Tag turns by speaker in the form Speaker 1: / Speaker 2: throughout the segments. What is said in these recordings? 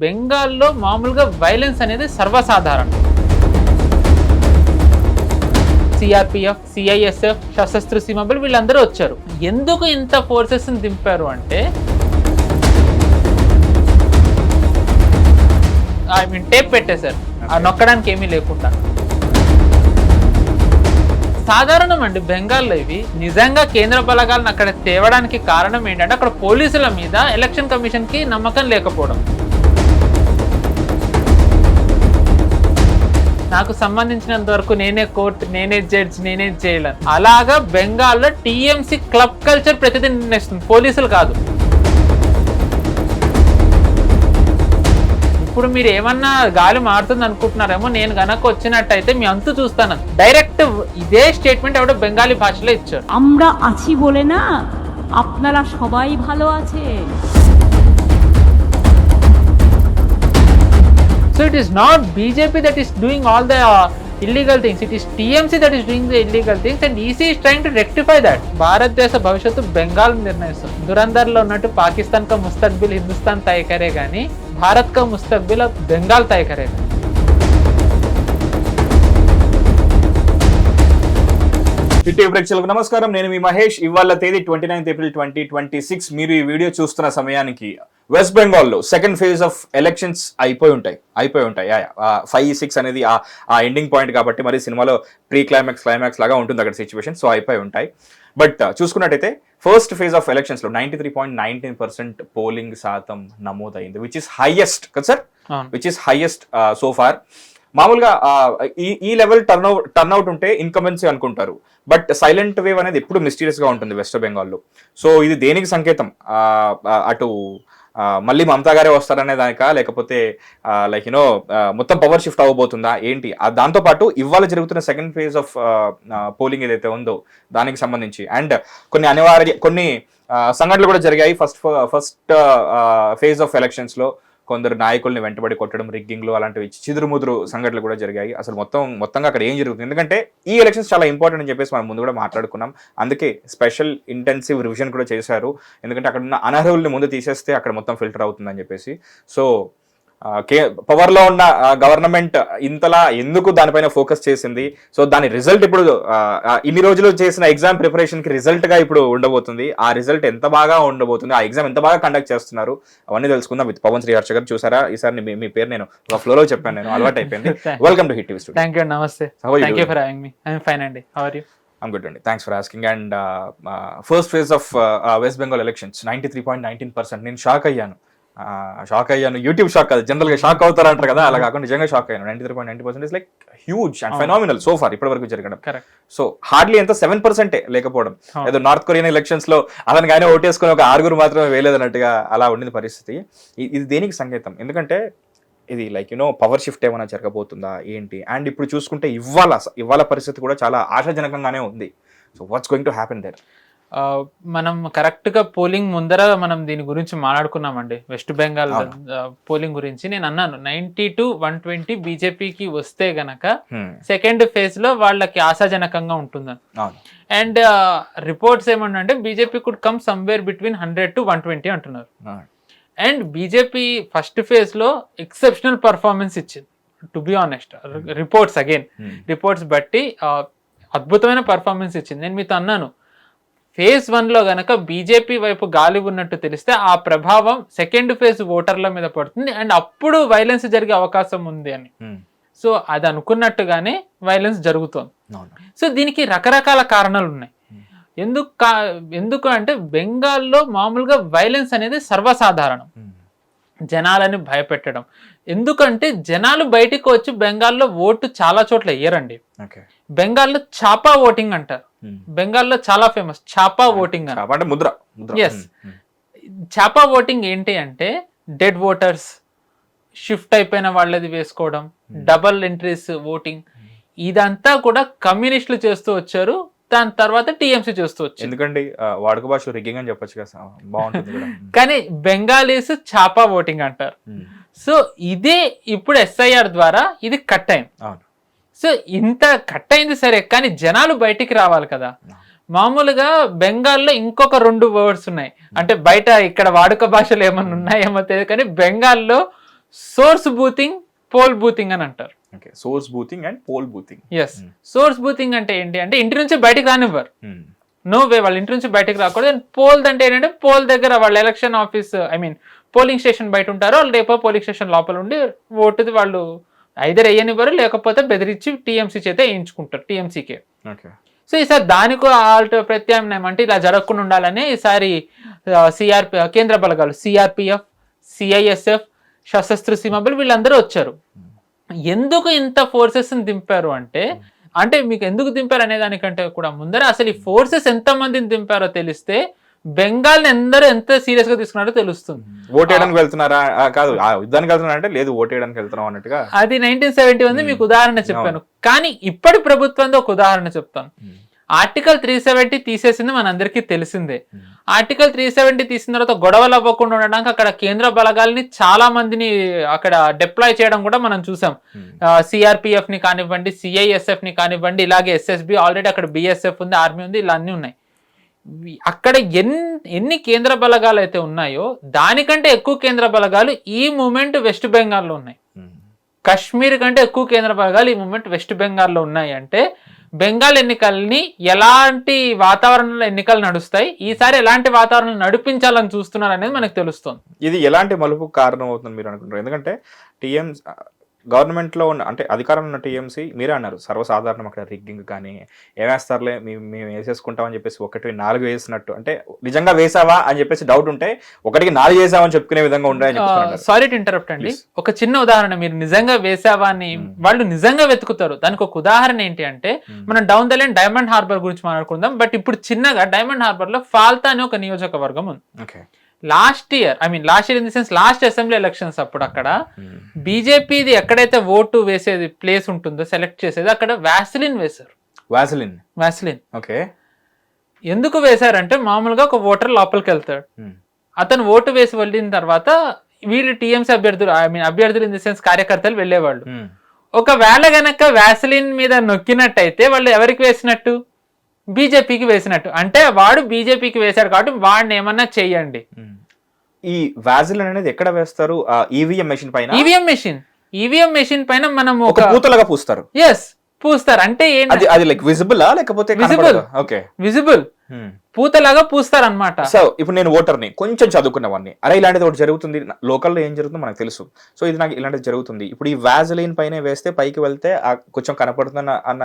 Speaker 1: బెంగాల్లో మామూలుగా వైలెన్స్ అనేది సర్వసాధారణం. సిఆర్పిఎఫ్, సిఐఎస్ఎఫ్, సశస్త్ర సీమ బల్ వీళ్ళందరూ వచ్చారు. ఎందుకు ఇంత ఫోర్సెస్ దింపారు అంటే టేప్ పెట్టేశారు, నొక్కడానికి ఏమీ లేకుండా. సాధారణం అండి బెంగాల్లో ఇవి. నిజంగా కేంద్ర బలగాలను అక్కడ తేవడానికి కారణం ఏంటంటే అక్కడ పోలీసుల మీద ఎలక్షన్ కమిషన్ కి నమ్మకం లేకపోవడం. నాకు సంబంధించినంత వరకు నేనే కోర్టు, నేనే జడ్జ్, నేనే జైలర్. అలాగా బెంగాల్లో టీఎంసీ క్లబ్ కల్చర్ ప్రతిదీ నిర్ణయిస్తుంది, పోలీసులు కాదు. ఇప్పుడు మీరు ఏమన్నా గాలి మారుతుంది అనుకుంటున్నారేమో, నేను గనక వచ్చినట్టయితే మీ అంతు చూస్తాను. డైరెక్ట్ ఇదే స్టేట్మెంట్ ఎవడో బెంగాలీ భాషలో ఇచ్చారు.
Speaker 2: আমরা আছি বলে না, আপনারা সবাই ভালো আছেন.
Speaker 1: So it is not BJP that is doing all the illegal things. It is TMC that is doing the illegal things and EC is trying to rectify that. భారతదేశ భవిష్యత్తు బెంగాల్ నిర్ణయిస్తుంది. దురందర్లో ఉన్నట్టు పాకిస్తాన్ కా ముస్తక్బిల్ హిందుస్థాన్ తయ కరే గానీ భారత్ కా ముస్తక్బిల్ బెంగాల్ తయ కరేగా.
Speaker 3: టీవీ ప్రేక్షకులకు నమస్కారం, నేను మీ మహేష్. ఇవాళ తేదీ 29 ఏప్రిల్ 2026. మీరు ఈ వీడియో చూస్తున్న సమయానికి వెస్ట్ బెంగాల్లో సెకండ్ ఫేజ్ ఆఫ్ ఎలక్షన్స్ అయిపోయి ఉంటాయి. 5-6 అనేది ఆ ఎండింగ్ పాయింట్ కాబట్టి మరి సినిమాలో ప్రీ క్లైమాక్స్ లాగా ఉంటుంది అక్కడ సిచ్యువేషన్. సో అయిపోయి ఉంటాయి. బట్ చూసుకున్నట్టయితే ఫస్ట్ ఫేజ్ ఆఫ్ ఎలక్షన్స్ లో 93.19% పోలింగ్ శాతం నమోదైంది, విచ్ ఇస్ హైయెస్ట్ కదా sir, which is highest so far. మామూలుగా ఈ లెవెల్ టర్న్అవుట్ ఉంటే ఇన్కమెన్సీ అనుకుంటారు, బట్ సైలెంట్ వేవ్ అనేది ఎప్పుడు మిస్టీరియస్ గా ఉంటుంది వెస్ట్ బెంగాల్లో. సో ఇది దేనికి సంకేతం? అటు మళ్ళీ మమతా గారే వస్తారనే దానికా, లేకపోతే లైక్ యూనో మొత్తం పవర్ షిఫ్ట్ అవ్వబోతుందా ఏంటి? దాంతోపాటు ఇవాళ జరుగుతున్న సెకండ్ ఫేజ్ ఆఫ్ పోలింగ్ ఏదైతే ఉందో దానికి సంబంధించి అండ్ కొన్ని సంఘటనలు కూడా జరిగాయి. ఫస్ట్ ఫేజ్ ఆఫ్ ఎలక్షన్స్ లో కొందరు నాయకుల్ని వెంటబడి కొట్టడం, రిగ్గింగ్లు అలాంటివి చిదురుముదురు సంఘటనలు కూడా జరిగాయి. అసలు మొత్తంగా అక్కడ ఏం జరుగుతుంది? ఎందుకంటే ఈ ఎలక్షన్స్ చాలా ఇంపార్టెంట్ అని చెప్పేసి మనం ముందు కూడా మాట్లాడుకున్నాం. అందుకే స్పెషల్ ఇంటెన్సివ్ రివిజన్ కూడా చేశారు. ఎందుకంటే అక్కడ ఉన్న అనర్హుల్ని ముందు తీసేస్తే అక్కడ మొత్తం ఫిల్టర్ అవుతుందని చెప్పేసి. సో పవర్ లో ఉన్న గవర్నమెంట్ ఇంతలా ఎందుకు దానిపైన ఫోకస్ చేసింది? సో దాని రిజల్ట్ ఇప్పుడు ఇన్ని రోజులు చేసిన ఎగ్జామ్ ప్రిపరేషన్ కి రిజల్ట్ గా ఇప్పుడు ఉండబోతుంది. ఆ రిజల్ట్ ఎంత బాగా ఉండబోతుంది, ఆ ఎగ్జామ్ ఎంత బాగా కండక్ట్ చేస్తున్నారు, అవన్నీ తెలుసుకుందాం విత్ పవన్ శ్రీ హర్ష గారు. చూసారా ఈసారి మీ పేరు నేను ఒక ఫ్లోలో చెప్పాను, నేను అలవాటు అయిపోయింది. Welcome to hit TV studio.
Speaker 1: Thank you, నమస్తే. Thank you for having me. I am fine అండి. How are you?
Speaker 3: I'm good అండి, thanks for asking. And first phase of West Bengal elections 93.19%. నేను షాక్ అయ్యాను. యూట్యూబ్ షాక్ కాదు, జనరల్ గా షాక్ అవుతారంటారు కదా, అలా కాకుండా నిజంగా షాక్ అయ్యాను. 93.90% is like huge and phenomenal so far ఇప్పటి వరకు జరగడం. సో హార్డ్లీ ఎంత 7% లేకపోవడం. ఏదో నార్త్ కొరియన్ ఎలక్షన్స్ లో అతను కానీ ఓటేసుకుని ఒక 6 మాత్రమే వేయలేదన్నట్టుగా అలా ఉండింది పరిస్థితి. ఇది దేనికి సంకేతం? ఎందుకంటే ఇది లైక్ యూనో పవర్ షిఫ్ట్ ఏమైనా జరగబోతుందా ఏంటి? అండ్ ఇప్పుడు చూసుకుంటే ఇవాళ పరిస్థితి కూడా చాలా ఆశాజనకంగానే ఉంది. So what's going to happen there?
Speaker 1: మనం కరెక్ట్ గా పోలింగ్ ముందర మనం దీని గురించి మాట్లాడుకున్నామండి, వెస్ట్ బెంగాల్ పోలింగ్ గురించి. నేను అన్నాను 90-120 బీజేపీకి వస్తే గనక సెకండ్ ఫేజ్ లో వాళ్ళకి ఆశాజనకంగా ఉంటుందని. అండ్ రిపోర్ట్స్ ఏమన్నా BJP could come somewhere between 100-120 అంటున్నారు. అండ్ బీజేపీ ఫస్ట్ ఫేజ్ లో ఎక్సెప్షనల్ పర్ఫార్మెన్స్ ఇచ్చింది, టు బి ఆనెస్ట్. రిపోర్ట్స్ బట్టి అద్భుతమైన పర్ఫార్మెన్స్ ఇచ్చింది. నేను మీతో అన్నాను ఫేజ్ 1 లో గనక బీజేపీ వైపు గాలి ఉన్నట్టు తెలిస్తే ఆ ప్రభావం సెకండ్ ఫేజ్ ఓటర్ల మీద పడుతుంది అండ్ అప్పుడు వైలెన్స్ జరిగే అవకాశం ఉంది అని. సో అది అనుకున్నట్టుగానే వైలెన్స్ జరుగుతోంది. సో దీనికి రకరకాల కారణాలు ఉన్నాయి. ఎందుకు అంటే బెంగాల్లో మామూలుగా వైలెన్స్ అనేది సర్వసాధారణం, జనాలని భయపెట్టడం. ఎందుకంటే జనాలు బయటికి వచ్చి బెంగాల్లో ఓటు చాలా చోట్ల వేయరండి. బెంగాల్లో చాపా ఓటింగ్ అంటారు, బెంగాల్లో చాలా ఫేమస్ చాపా ఓటింగ్ అని.
Speaker 3: ముద్ర.
Speaker 1: ఎస్, చాపా ఓటింగ్ ఏంటి అంటే డెడ్ ఓటర్స్, షిఫ్ట్ అయిపోయిన వాళ్ళది వేసుకోవడం, డబల్ ఎంట్రీస్ ఓటింగ్, ఇదంతా కూడా కమ్యూనిస్టులు చేస్తూ వచ్చారు. దాని తర్వాత టీఎంసీ చేస్తూ వచ్చారు.
Speaker 3: ఎందుకండి వాడుక భాష రిగ్గింగ్ అని చెప్పొచ్చు కదా, బాగుంటుంది.
Speaker 1: కానీ బెంగాలీస్ చాపా ఓటింగ్ అంటారు. సో ఇదే ఇప్పుడు ఎస్ఐఆర్ ద్వారా ఇది కట్ అయింది. సో ఇంత కట్ అయింది సరే, కానీ జనాలు బయటికి రావాలి కదా. మామూలుగా బెంగాల్లో ఇంకొక 2 వర్డ్స్ ఉన్నాయి, అంటే బయట ఇక్కడ వాడుక భాషలు ఏమన్నా ఉన్నాయేమో తెలియదు, కానీ బెంగాల్లో సోర్స్ బూతింగ్, పోల్ బూతింగ్ అని అంటారు.
Speaker 3: Okay, source boothing and poll boothing.
Speaker 1: Yes, source boothing అంటే ఏంటి అంటే ఇంటి నుంచి బయటకు రానివ్వరు, నో వే వాళ్ళ ఇంటి నుంచి బయటకు రాకూడదు. పోల్ అంటే ఏంటంటే పోల్ దగ్గర వాళ్ళ ఎలక్షన్ ఆఫీస్ పోలింగ్ స్టేషన్ బయట ఉంటారు, వాళ్ళు రేపో పోలింగ్ స్టేషన్ లోపల ఉండి ఓటుది వాళ్ళు ఐదర్ వేయనివ్వరు, లేకపోతే బెదిరించి టీఎంసీ చేత వేయించుకుంటారు, టీఎంసీకే. సో ఈసారి దానికి ప్రత్యామ్నాయం అంటే ఇలా జరగకుండా ఉండాలని ఈసారి కేంద్ర బలగాలు సిఆర్పిఎఫ్, సిఐఎస్ఎఫ్, సశస్త్ర సీమబలు వీళ్ళందరూ వచ్చారు. ఎందుకు ఇంత ఫోర్సెస్ దింపారు అంటే మీకు ఎందుకు దింపారు అనే దానికంటే కూడా ముందర అసలు ఈ ఫోర్సెస్ ఎంత మందిని దింపారో తెలిస్తే బెంగాల్ ని అందరూ ఎంత సీరియస్ గా తీసుకున్నారో తెలుస్తుంది.
Speaker 3: ఓటేయడానికి వెళ్తున్నారా కాదు, యుద్ధానికి వెళ్తున్నా అంటే లేదు ఓటేయడానికి వెళ్తున్నాం అన్నట్టుగా.
Speaker 1: అది 1971 మీకు ఉదాహరణ చెప్పాను. కానీ ఇప్పటి ప్రభుత్వంతో ఒక ఉదాహరణ చెప్తాను. ఆర్టికల్ 370 తీసేసింది మనందరికీ తెలిసిందే. ఆర్టికల్ 370 తీసిన తర్వాత గొడవలు అవ్వకుండా ఉండడానికి అక్కడ కేంద్ర బలగాల్ని చాలా మందిని అక్కడ డిప్లాయ్ చేయడం కూడా మనం చూసాం. సిఆర్పిఎఫ్ ని కానివ్వండి, సిఐఎస్ఎఫ్ ని కానివ్వండి, ఇలాగే ఎస్ఎస్బి, ఆల్రెడీ అక్కడ బిఎస్ఎఫ్ ఉంది, ఆర్మీ ఉంది, ఇలా అన్ని ఉన్నాయి. అక్కడ ఎన్ని కేంద్ర బలగాలు అయితే ఉన్నాయో దానికంటే ఎక్కువ కేంద్ర బలగాలు ఈ మూమెంట్ వెస్ట్ బెంగాల్లో ఉన్నాయి. కశ్మీర్ కంటే ఎక్కువ కేంద్ర బలగాలు ఈ మూమెంట్ వెస్ట్ బెంగాల్లో ఉన్నాయి. అంటే బెంగాల్ ఎన్నికల్ని ఎలాంటి వాతావరణంలో ఎన్నికలు నడుస్తాయి, ఈసారి ఎలాంటి వాతావరణం నడిపించాలని చూస్తున్నారు అనేది మనకు తెలుస్తుంది.
Speaker 3: ఇది ఎలాంటి మలుపు కారణం అవుతుంది మీరు అనుకుంటారు? ఎందుకంటే గవర్నమెంట్లో ఉన్న అంటే అధికారంలో ఉన్న టీఎంసీ మీరే అన్నారు సర్వసాధారణం అక్కడ రిగ్గింగ్ కానీ ఏమేస్తారులే మేము వేసేసుకుంటామని చెప్పేసి 1-4 వేసినట్టు, అంటే నిజంగా వేసావా అని చెప్పేసి డౌట్ ఉంటే 1-4 వేసావని చెప్పుకునే విధంగా ఉండాలని చెప్తున్నారు.
Speaker 1: సారీ టు ఇంటరప్ట్ అండి, ఒక చిన్న ఉదాహరణ. మీరు నిజంగా వేసావా అని వాళ్ళు నిజంగా వెతుకుతారు. దానికి ఒక ఉదాహరణ ఏంటి అంటే మనం down the line diamond harbour గురించి మాట్లాడుకుందాం. బట్ ఇప్పుడు చిన్నగా డైమండ్ హార్బర్ లో ఫాల్తా అనే ఒక నియోజకవర్గం ఉంది. Last year in the sense last assembly elections అప్పుడు అక్కడ బీజేపీది ఎక్కడైతే ఓటు వేసేది ప్లేస్ ఉంటుందో సెలెక్ట్ చేసేది అక్కడ వ్యాసిలిన్ వేశారు. వ్యాసిలిన్ ఓకే. ఎందుకు వేశారంటే మామూలుగా ఒక ఓటర్ లోపలికి వెళ్తాడు, అతను ఓటు వేసి వెళ్ళిన తర్వాత వీళ్ళు టీఎంసీ అభ్యర్థులు ఇన్ ది సెన్స్ కార్యకర్తలు వెళ్ళేవాళ్ళు. ఒకవేళ గనక వ్యాసిలిన్ మీద నొక్కినట్టయితే వాళ్ళు ఎవరికి వేసినట్టు? బీజేపీకి వేసినట్టు. అంటే వాడు బీజేపీకి వేశాడు కాబట్టి వాడిని ఏమన్నా చెయ్యండి.
Speaker 3: ఈ వాజిలిన్ అనేది ఎక్కడ వేస్తారు? ఈవీఎం మెషిన్ పైన. ఈవీఎం మెషిన్ పైన మనం ఒక పూతలాగా పూస్తారు. ఎస్, పూస్తారు. అంటే ఏంటి అది లైక్ విజిబుల్ లేకపోతే విజిబుల్ పూతలాగా పూస్తారు అన్నమాట. సో ఇప్పుడు నేను ఓటర్ని కొంచెం చదువుకున్నవాడిని, అరే ఇలాంటిది ఒకటి జరుగుతుంది లోకల్లో ఏం జరుగుతుందో మనకు తెలుసు, సో ఇది నాకు ఇలాంటిది జరుగుతుంది, ఇప్పుడు ఈ వాజిలిన్ పైన వేస్తే పైకి వెళ్తే కొంచెం కనపడుతుంది అన్న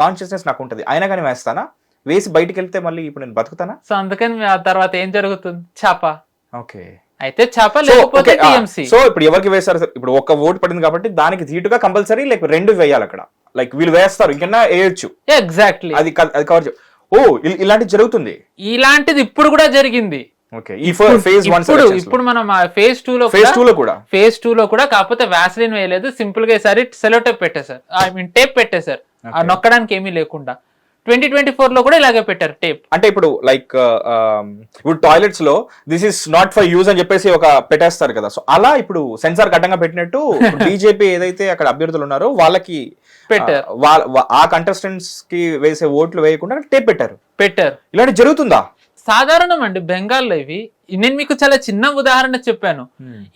Speaker 3: కాన్షియస్నెస్ నాకు ఉంటుంది, అయినా కానీ వేస్తానా? వేసి బయటికి వెళ్తే మళ్ళీ ఇప్పుడు నేను బతుకుతానా? సో అందుకని ఆ తర్వాత ఏం జరుగుతుంది? చాప. ఓకే, అయితే చాప లేకపోతే టీఎంసీ. సో ఇప్పుడు ఎవరికి వేస్తారు? ఇప్పుడు ఒక ఓటు పడింది కాబట్టి దానికి ధీటుగా కంపల్సరీ లైక్ 2 వేయాలి అక్కడ, లైక్ వీళ్ళు వేస్తారు ఇంకన్నా వేయొచ్చు. ఎగ్జాక్ట్లీ, అది కవర్. ఓ ఇలాంటిది జరుగుతుంది. ఇలాంటిది ఇప్పుడు కూడా జరిగింది. ఇప్పుడు మనం ఫేజ్ 2 లో కూడా కాకపోతే వ్యాసిలిన్ వేయలేదు, సింపుల్ గా ఈసారి సెలో టేప్ పెట్టేశారు, టేప్ పెట్టేశారు నొక్కడానికి ఏమీ లేకుండా. 2024 లో కూడా ఇలాగే పెట్టారు టేప్. అంటే ఇప్పుడు లైక్ ఇప్పుడు టాయిలెట్స్ లో this is not for use అని చెప్పేసి ఒక పెట్టేస్తారు కదా, సో అలా ఇప్పుడు సెన్సార్ కట్టంగా పెట్టినట్టు బీజేపీ ఏదైతే అక్కడ అభ్యర్థులు ఉన్నారో వాళ్ళకి పెట్టారు, ఆ కంటెస్టెంట్స్ కి వేసే ఓట్లు వేయకుండా టేప్ పెట్టారు. ఇలాంటి జరుగుతుందా? సాధారణం అండి బెంగాల్లో ఇవి. నేను మీకు చాలా చిన్న ఉదాహరణ చెప్పాను.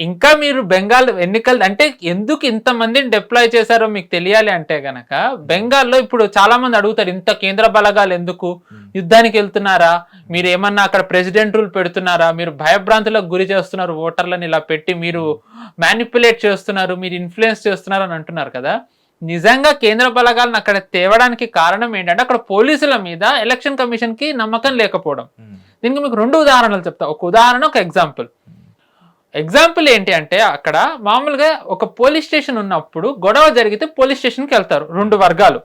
Speaker 3: ఇంకా మీరు బెంగాల్ ఎన్నికలు అంటే ఎందుకు ఇంత మందిని డిప్లాయ్ చేశారో మీకు తెలియాలి అంటే గనక బెంగాల్లో ఇప్పుడు చాలా మంది అడుగుతారు, ఇంత కేంద్ర బలగాలు ఎందుకు, యుద్ధానికి వెళ్తున్నారా, మీరు ఏమన్నా అక్కడ ప్రెసిడెంట్ రూల్ పెడుతున్నారా, మీరు భయభ్రాంతులకు గురి చేస్తున్నారు ఓటర్లను ఇలా పెట్టి, మీరు మ్యానిపులేట్ చేస్తున్నారు, మీరు ఇన్ఫ్లుయెన్స్ చేస్తున్నారు అని అంటున్నారు కదా. నిజంగా కేంద్ర బలగాలను అక్కడ తేవడానికి కారణం ఏంటంటే అక్కడ పోలీసుల మీద ఎలక్షన్ కమిషన్ కి నమ్మకం లేకపోవడం. దీనికి మీకు 2 ఉదాహరణలు చెప్తా. ఒక ఉదాహరణ, ఒక ఎగ్జాంపుల్ ఏంటి అంటే అక్కడ మామూలుగా ఒక పోలీస్ స్టేషన్ ఉన్నప్పుడు గొడవ జరిగితే పోలీస్ స్టేషన్కి వెళ్తారు 2 వర్గాలు.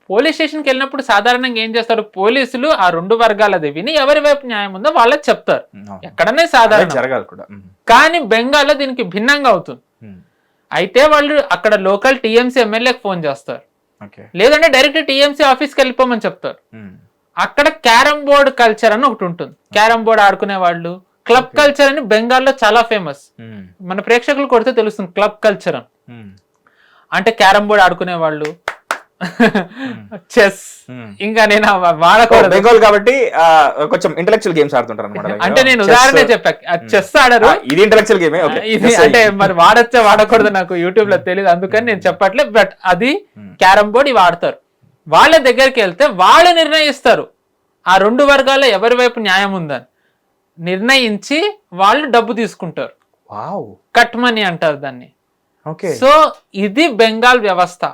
Speaker 3: పోలీస్ స్టేషన్కి వెళ్ళినప్పుడు సాధారణంగా ఏం చేస్తారు, పోలీసులు ఆ 2 వర్గాలది విని ఎవరి వైపు న్యాయం ఉందో వాళ్ళకి చెప్తారు, ఎక్కడనే సాధారణ జరగాలి కూడా. కానీ బెంగాల్లో దీనికి భిన్నంగా అవుతుంది. అయితే వాళ్ళు అక్కడ లోకల్ టీఎంసీ ఎమ్మెల్యేకి ఫోన్ చేస్తారు, లేదంటే డైరెక్ట్ టీఎంసీ ఆఫీస్కి వెళ్ళిపోమని చెప్తారు. అక్కడ క్యారమ్ బోర్డ్ కల్చర్ అని ఒకటి ఉంటుంది. క్యారమ్ బోర్డ్ ఆడుకునే వాళ్ళు, క్లబ్ కల్చర్ అని బెంగాల్లో చాలా ఫేమస్. మన ప్రేక్షకులు కొడితే తెలుస్తుంది క్లబ్ కల్చర్ అని. అంటే క్యారమ్ బోర్డ్ ఆడుకునే వాళ్ళు,
Speaker 1: చెస్. ఇంకా నేను వాడకూడదు.
Speaker 3: బెంగాల్ కాబట్టి కొంచెం ఇంటెలెక్చువల్ గేమ్స్ ఆడుతుంటారు అనమాట.
Speaker 1: అంటే నేను ఉదాహరణ చెప్పా, చెస్ ఆడరు,
Speaker 3: ఇది ఇంటెలెక్చువల్ గేమే.
Speaker 1: ఇది అంటే మరి వాడచ్చా వాడకూడదు నాకు యూట్యూబ్ లో తెలియదు, అందుకని నేను చెప్పట్లేదు. బట్ అది క్యారమ్ బోర్డ్ ఇవి ఆడతారు. వాళ్ళ దగ్గరికి వెళ్తే వాళ్ళు నిర్ణయిస్తారు ఆ రెండు వర్గాల్లో ఎవరి వైపు న్యాయం ఉందని నిర్ణయించి వాళ్ళు డబ్బు తీసుకుంటారు. కట్ మనీ అంటారు దాన్ని. సో ఇది బెంగాల్ వ్యవస్థ.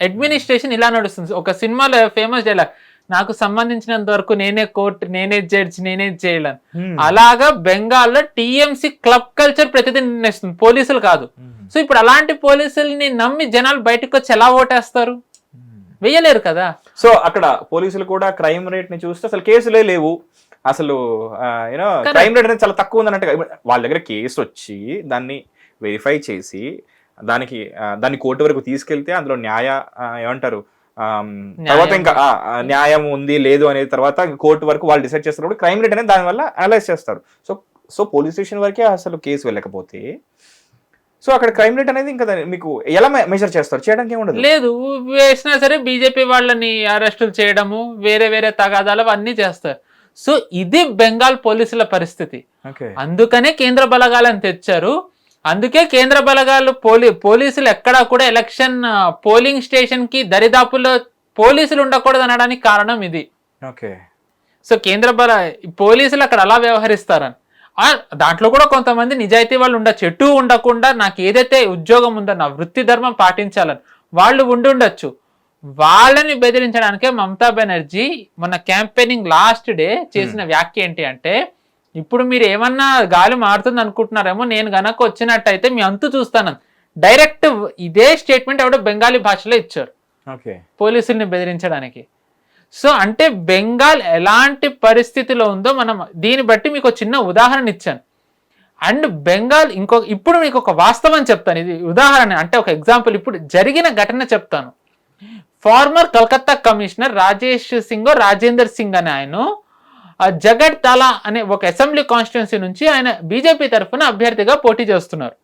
Speaker 1: అడ్మినిస్ట్రేషన్ ఇలా నడుస్తుంది. ఒక సినిమాలో ఫేమస్ డైలాగ్, నాకు సంబంధించినంత వరకు నేనే కోర్టు, నేనే జడ్జి, నేనే చేయలేను. అలాగా బెంగాల్లో టీఎంసీ క్లబ్ కల్చర్ ప్రతిదీ నిర్ణయిస్తుంది, పోలీసులు కాదు. సో ఇప్పుడు అలాంటి పోలీసుల్ని నమ్మి జనాలు బయటకు వచ్చి ఎలా ఓటేస్తారు? వేయలేరు కదా.
Speaker 3: సో అక్కడ పోలీసులు కూడా క్రైమ్ రేట్ ని చూస్తే అసలు కేసులే లేవు, అసలు యూనో క్రైమ్ రేట్ అనేది చాలా తక్కువ ఉందన్నట్టుగా. వాళ్ళ దగ్గర కేసు వచ్చి దాన్ని వెరిఫై చేసి దాన్ని కోర్టు వరకు తీసుకెళ్తే అందులో ఏమంటారు తర్వాత ఇంకా న్యాయం ఉంది లేదు అనేది తర్వాత కోర్టు వరకు వాళ్ళు డిసైడ్ చేస్తారు. క్రైమ్ రేట్ అనేది దానివల్ల అనలైజ్ చేస్తారు. సో పోలీస్ స్టేషన్ వరకే అసలు కేసు వెళ్ళకపోతే సో అక్కడ క్రైమ్ రేట్ అనేది ఇంకా మీకు ఎలా మెజర్ చేస్తారు? చేయడానికి ఏముండదు.
Speaker 1: లేదు, వేసినా సరే బీజేపీ వాళ్ళని అరెస్టులు చేయడము, వేరే వేరే తగాదాలు అన్నీ చేస్తారు. సో ఇది బెంగాల్ పోలీసుల పరిస్థితి. అందుకనే కేంద్ర బలగాలను తెచ్చారు. అందుకే కేంద్ర బలగాలు పోలీసులు ఎక్కడా కూడా ఎలక్షన్ పోలింగ్ స్టేషన్ కి దరిదాపుల్లో పోలీసులు ఉండకూడదు అనడానికి కారణం ఇది. సో పోలీసులు అక్కడ అలా వ్యవహరిస్తారని. దాంట్లో కూడా కొంతమంది నిజాయితీ వాళ్ళు ఉండొచ్చు, ఎటు ఉండకుండా నాకు ఏదైతే ఉద్యోగం ఉందో నా వృత్తి ధర్మం పాటించాలని వాళ్ళు ఉండొచ్చు. వాళ్ళని బెదిరించడానికే మమతా బెనర్జీ మొన్న క్యాంపెయినింగ్ లాస్ట్ డే చేసిన వ్యాఖ్య ఏంటి అంటే, ఇప్పుడు మీరు ఏమన్నా గాలి మారుతుంది అనుకుంటున్నారేమో, నేను గనక వచ్చినట్టయితే మీ అంతు చూస్తాను. డైరెక్ట్ ఇదే స్టేట్మెంట్ ఎవడో బెంగాలీ భాషలో ఇచ్చారు పోలీసుల్ని బెదిరించడానికి. సో అంటే బెంగాల్ ఎలాంటి పరిస్థితిలో ఉందో మనం దీన్ని బట్టి మీకు చిన్న ఉదాహరణ ఇచ్చాను. అండ్ బెంగాల్ ఇప్పుడు మీకు ఒక వాస్తవం చెప్తాను, ఇది ఉదాహరణ అంటే ఒక ఎగ్జాంపుల్. ఇప్పుడు జరిగిన ఘటన చెప్తాను. ఫార్మర్ కలకత్తా కమిషనర్ రాజేష్ సింగ్ రాజేందర్ సింగ్ అనే ఆయన జగడ్తలా అనే ఒక అసెంబ్లీ కాన్స్టిట్యున్సీ నుంచి ఆయన బీజేపీ తరఫున అభ్యర్థిగా పోటీ చేస్తున్నారు.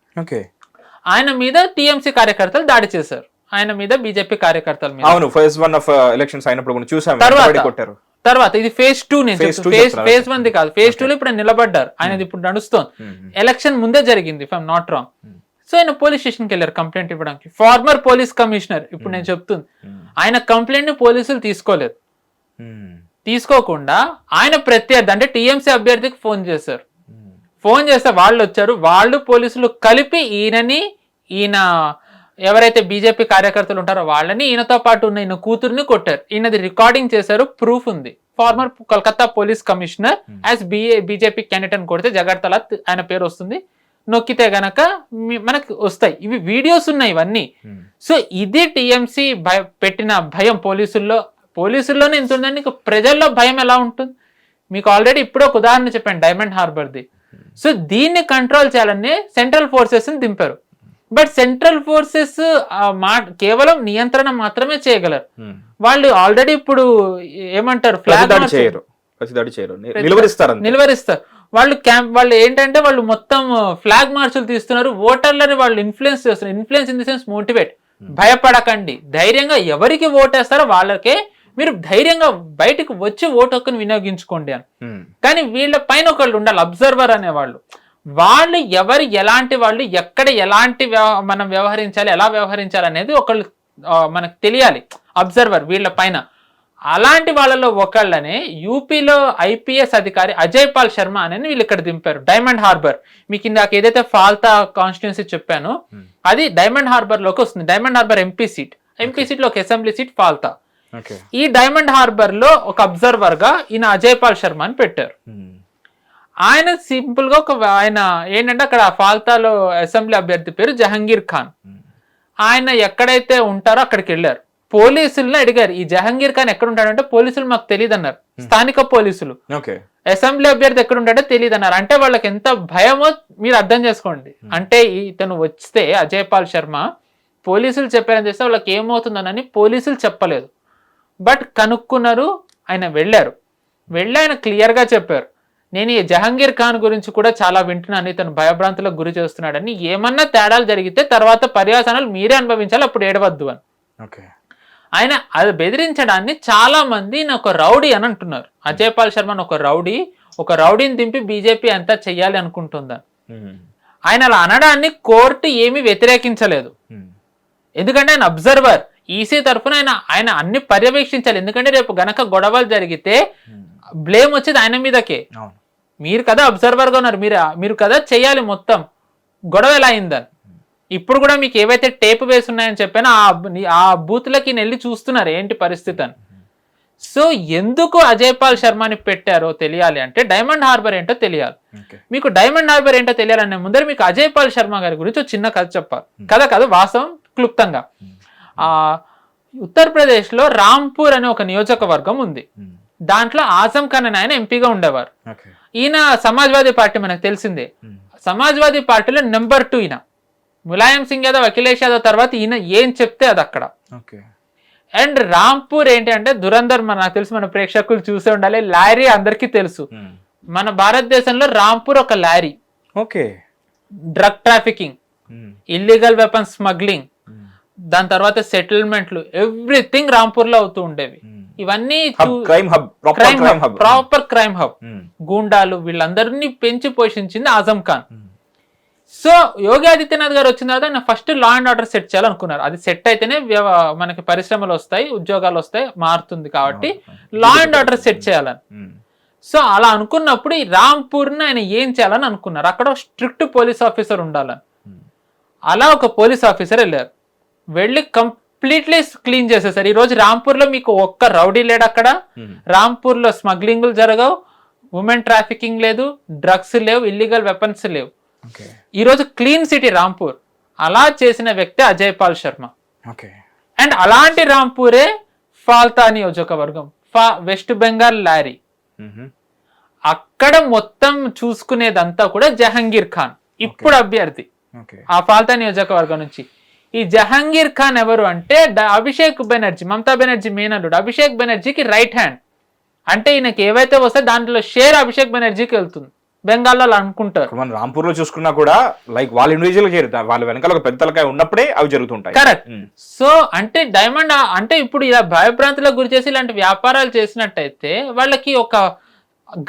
Speaker 1: ఆయన మీద టీఎంసీ కార్యకర్తలు దాడి చేశారు, ఆయన మీద బీజేపీ కార్యకర్తల మీద.
Speaker 3: అవును, ఫేజ్ 1 ఆఫ్ ఎలక్షన్స్ అయినప్పుడు చూసాం.
Speaker 1: తర్వాత ఇది ఫేజ్ 2, ఫేజ్ 1 కాదు, ఫేజ్ 2 లో ఇప్పుడు నిలబడ్డారు. ఆయనది ఇప్పుడు నడుస్తోంది. ఎలక్షన్ ముందే జరిగింది if I'm not wrong. So ఆయన పోలీస్ స్టేషన్కి వెళ్ళారు కంప్లైంట్ ఇవ్వడానికి. ఫార్మర్ పోలీస్ కమిషనర్ ఇప్పుడు నేను చెప్తుంది, ఆయన కంప్లైంట్ ని పోలీసులు తీసుకోలేదు. తీసుకోకుండా ఆయన ప్రత్యర్థి అంటే టీఎంసీ అభ్యర్థికి ఫోన్ చేశారు. ఫోన్ చేస్తే వాళ్ళు వచ్చారు, వాళ్ళు పోలీసులు కలిపి ఈయన ఎవరైతే బీజేపీ కార్యకర్తలు ఉంటారో వాళ్ళని, ఈయనతో పాటు ఉన్న ఈయన కూతుర్ని కొట్టారు. ఈయనది రికార్డింగ్ చేశారు, ప్రూఫ్ ఉంది. Former Calcutta police commissioner as BJP candidate అని కొడితే జగడ్తలా ఆయన పేరు వస్తుంది, నొక్కితే గనక మనకు వస్తాయి. ఇవి వీడియోస్ ఉన్నాయి ఇవన్నీ. సో ఇది టీఎంసీ పెట్టిన భయం పోలీసుల్లోనే ఇంత ఉందండి. ప్రజల్లో భయం ఎలా ఉంటుంది? మీకు ఆల్రెడీ ఇప్పుడు ఒక ఉదాహరణ చెప్పాను, డైమండ్ హార్బర్ది. సో దీన్ని కంట్రోల్ చేయాలని సెంట్రల్ ఫోర్సెస్ ని దింపారు. బట్ సెంట్రల్ ఫోర్సెస్ కేవలం నియంత్రణ మాత్రమే చేయగలరు. వాళ్ళు ఆల్రెడీ ఇప్పుడు ఏమంటారు, నిలువరిస్తారు. వాళ్ళు ఏంటంటే వాళ్ళు మొత్తం ఫ్లాగ్ మార్చులు తీస్తున్నారు, ఓటర్లని వాళ్ళు ఇన్ఫ్లుయెన్స్ చేస్తున్నారు. Influence in the sense motivate, భయపడకండి, ధైర్యంగా ఎవరికి ఓటేస్తారో వాళ్ళకే మీరు ధైర్యంగా బయటకు వచ్చి ఓటు హక్కును వినియోగించుకోండి అని. కానీ వీళ్ళ పైన ఒకళ్ళు ఉండాలి, అబ్జర్వర్ అనేవాళ్ళు. వాళ్ళు ఎవరు ఎలాంటి వాళ్ళు, ఎక్కడ ఎలాంటి మనం వ్యవహరించాలి, ఎలా వ్యవహరించాలి అనేది ఒకళ్ళు మనకు తెలియాలి, అబ్జర్వర్ వీళ్ళ పైన. అలాంటి వాళ్ళలో ఒకళ్ళనే యూపీలో ఐపీఎస్ అధికారి అజయ్ పాల్ శర్మ అనేది వీళ్ళు ఇక్కడ దింపారు డైమండ్ హార్బర్. మీకు ఇందాక ఏదైతే ఫాల్తా కాన్స్టిట్యున్సీ చెప్పానో అది డైమండ్ హార్బర్ లోకి వస్తుంది. డైమండ్ హార్బర్ ఎంపీ సీట్ లో ఒక అసెంబ్లీ సీట్ ఫాల్తా. ఈ డైమండ్ హార్బర్ లో ఒక అబ్జర్వర్ గా ఈయన అజయ్ పాల్ శర్మ అని పెట్టారు. ఆయన సింపుల్ గా ఆయన ఏంటంటే అక్కడ ఫాల్తాలో అసెంబ్లీ అభ్యర్థి పేరు జహంగీర్ ఖాన్. ఆయన ఎక్కడైతే ఉంటారో అక్కడికి వెళ్ళారు. పోలీసులను అడిగారు, ఈ జహంగీర్ ఖాన్ ఎక్కడ ఉంటాడంటే పోలీసులు మాకు తెలియదు అన్నారు. స్థానిక పోలీసులు అసెంబ్లీ అభ్యర్థి ఎక్కడ ఉంటాడో తెలియదు అన్నారు. అంటే వాళ్ళకి ఎంత భయమో మీరు అర్థం చేసుకోండి. అంటే ఇతను వస్తే అజయ్ పాల్ శర్మ పోలీసులు చెప్పారని చేస్తే వాళ్ళకి ఏమవుతుందనని పోలీసులు చెప్పలేదు. బట్ కనుక్కున్నారు, ఆయన వెళ్ళి ఆయన క్లియర్గా చెప్పారు, నేను ఈ జహంగీర్ ఖాన్ గురించి కూడా చాలా వింటున్నాను, ఇతను భయభ్రాంతులకు గురి చేస్తున్నాడని, ఏమన్నా తేడాలు జరిగితే తర్వాత పర్యవసానాలు మీరే అనుభవించాలి, అప్పుడు ఏడవద్దు అని. ఆయన అది బెదిరించడాన్ని చాలా మంది ఒక రౌడీ అని అంటున్నారు. అజయ్ పాల్ శర్మ ఒక రౌడీని దింపి బీజేపీ అంతా చెయ్యాలి అనుకుంటుందని. ఆయన అలా అనడాన్ని కోర్టు ఏమీ వ్యతిరేకించలేదు. ఎందుకంటే ఆయన అబ్జర్వర్, ఈసీ తరఫున ఆయన అన్ని పర్యవేక్షించాలి. ఎందుకంటే రేపు గనక గొడవలు జరిగితే బ్లేమ్ వచ్చేది ఆయన మీదకే. మీరు కదా అబ్జర్వర్ గా ఉన్నారు, మీరు కదా చెయ్యాలి మొత్తం. గొడవ ఎలా అయిందని ఇప్పుడు కూడా మీకు ఏవైతే టేప్ వేసి ఉన్నాయని చెప్పానో ఆ బూత్లకి వెళ్ళి చూస్తున్నారు ఏంటి పరిస్థితి అని. సో ఎందుకు అజయ్ పాల్ శర్మని పెట్టారో తెలియాలి అంటే డైమండ్ హార్బర్ ఏంటో తెలియాలి. మీకు డైమండ్ హార్బర్ ఏంటో తెలియాలనే ముందర మీకు అజయ్ పాల్ శర్మ గారి గురించి ఒక చిన్న కథ చెప్పాలి. కథ కాదు, వాస్తవం క్లుప్తంగా. ఉత్తరప్రదేశ్ లో రాంపూర్ అనే ఒక నియోజకవర్గం ఉంది. దాంట్లో ఆజం ఖాన్ అని ఆయన ఎంపీగా ఉండేవారు. ఈయన సమాజ్వాదీ పార్టీ మనకు తెలిసిందే. సమాజ్వాదీ పార్టీలో నెంబర్ 2 ఈయన. ములాయం సింగ్ యాదవ్, అఖిలేష్ యాదవ్ తర్వాత ఈయన ఏం చెప్తే అది అక్కడ. అండ్ రాంపూర్ ఏంటి అంటే దురంధర్, నాకు తెలుసు, మన ప్రేక్షకులు చూసే ఉండాలి, లారీ అందరికీ తెలుసు. మన భారతదేశంలో రాంపూర్ ఒక lorry. Drug trafficking, illegal weapons smuggling, దాని తర్వాత సెటిల్మెంట్లు, ఎవ్రీథింగ్ రాంపూర్ లో అవుతూ ఉండేవి. ఇవన్నీ ప్రాపర్ క్రైమ్ హబ్. గూండాలు వీళ్ళందరినీ పెంచి పోషించింది ఆజం ఖాన్. సో యోగి ఆదిత్యనాథ్ గారు వచ్చిన తర్వాత ఆయన first law and order set చేయాలనుకున్నారు. అది సెట్ అయితేనే మనకి పరిశ్రమలు వస్తాయి, ఉద్యోగాలు వస్తాయి, మారుతుంది. కాబట్టి లా అండ్ ఆర్డర్ సెట్ చేయాలని. సో అలా అనుకున్నప్పుడు ఈ రాంపూర్ని ఆయన ఏం చేయాలని అనుకున్నారు. అక్కడ స్ట్రిక్ట్ పోలీస్ ఆఫీసర్ ఉండాలని. అలా ఒక పోలీస్ ఆఫీసర్ వెళ్ళారు. వెళ్ళి కంప్లీట్లీ క్లీన్ చేసేసారు. ఈ రోజు రాంపూర్ లో మీకు ఒక్క రౌడీ లేడు అక్కడ. రాంపూర్ లో స్మగ్లింగ్లు జరగవు, ఉమెన్ ట్రాఫికింగ్ లేదు, డ్రగ్స్ లేవు, ఇల్లీగల్ వెపన్స్ లేవు. ఈ రోజు క్లీన్ సిటీ రాంపూర్. అలా చేసిన వ్యక్తి అజయ్ పాల్ శర్మ. అండ్ అలాంటి రాంపూరే ఫాల్తా నియోజకవర్గం, వెస్ట్ బెంగాల్ లారీ. అక్కడ మొత్తం చూసుకునేదంతా కూడా జహంగీర్ ఖాన్, ఇప్పుడు అభ్యర్థి ఆ ఫాల్తా నియోజకవర్గం నుంచి. ఈ జహంగీర్ ఖాన్ ఎవరు అంటే అభిషేక్ బెనర్జీ, మమతా బెనర్జీ మేనల్లుడు. అభిషేక్ బెనర్జీకి రైట్ హ్యాండ్. అంటే ఈయనకి ఏవైతే వస్తే దాంట్లో షేర్ అభిషేక్ బెనర్జీకి వెళ్తుంది. బెంగాల్లో అనుకుంటారు.
Speaker 3: మనం రాంపూర్ లో చూసుకున్నా కూడా లైక్ వాళ్ళ ఇండివిజువల్ చేరుతారు, వాళ్ళ వెనకాల ఒక పెద్ద తలకాయ ఉన్నప్పుడే అవి జరుగుతుంటాయి.
Speaker 1: కరెక్ట్. సో అంటే డైమండ్ అంటే ఇప్పుడు ఇలా భయభ్రాంతులకు గురి చేసి ఇలాంటి వ్యాపారాలు చేసినట్టయితే వాళ్ళకి ఒక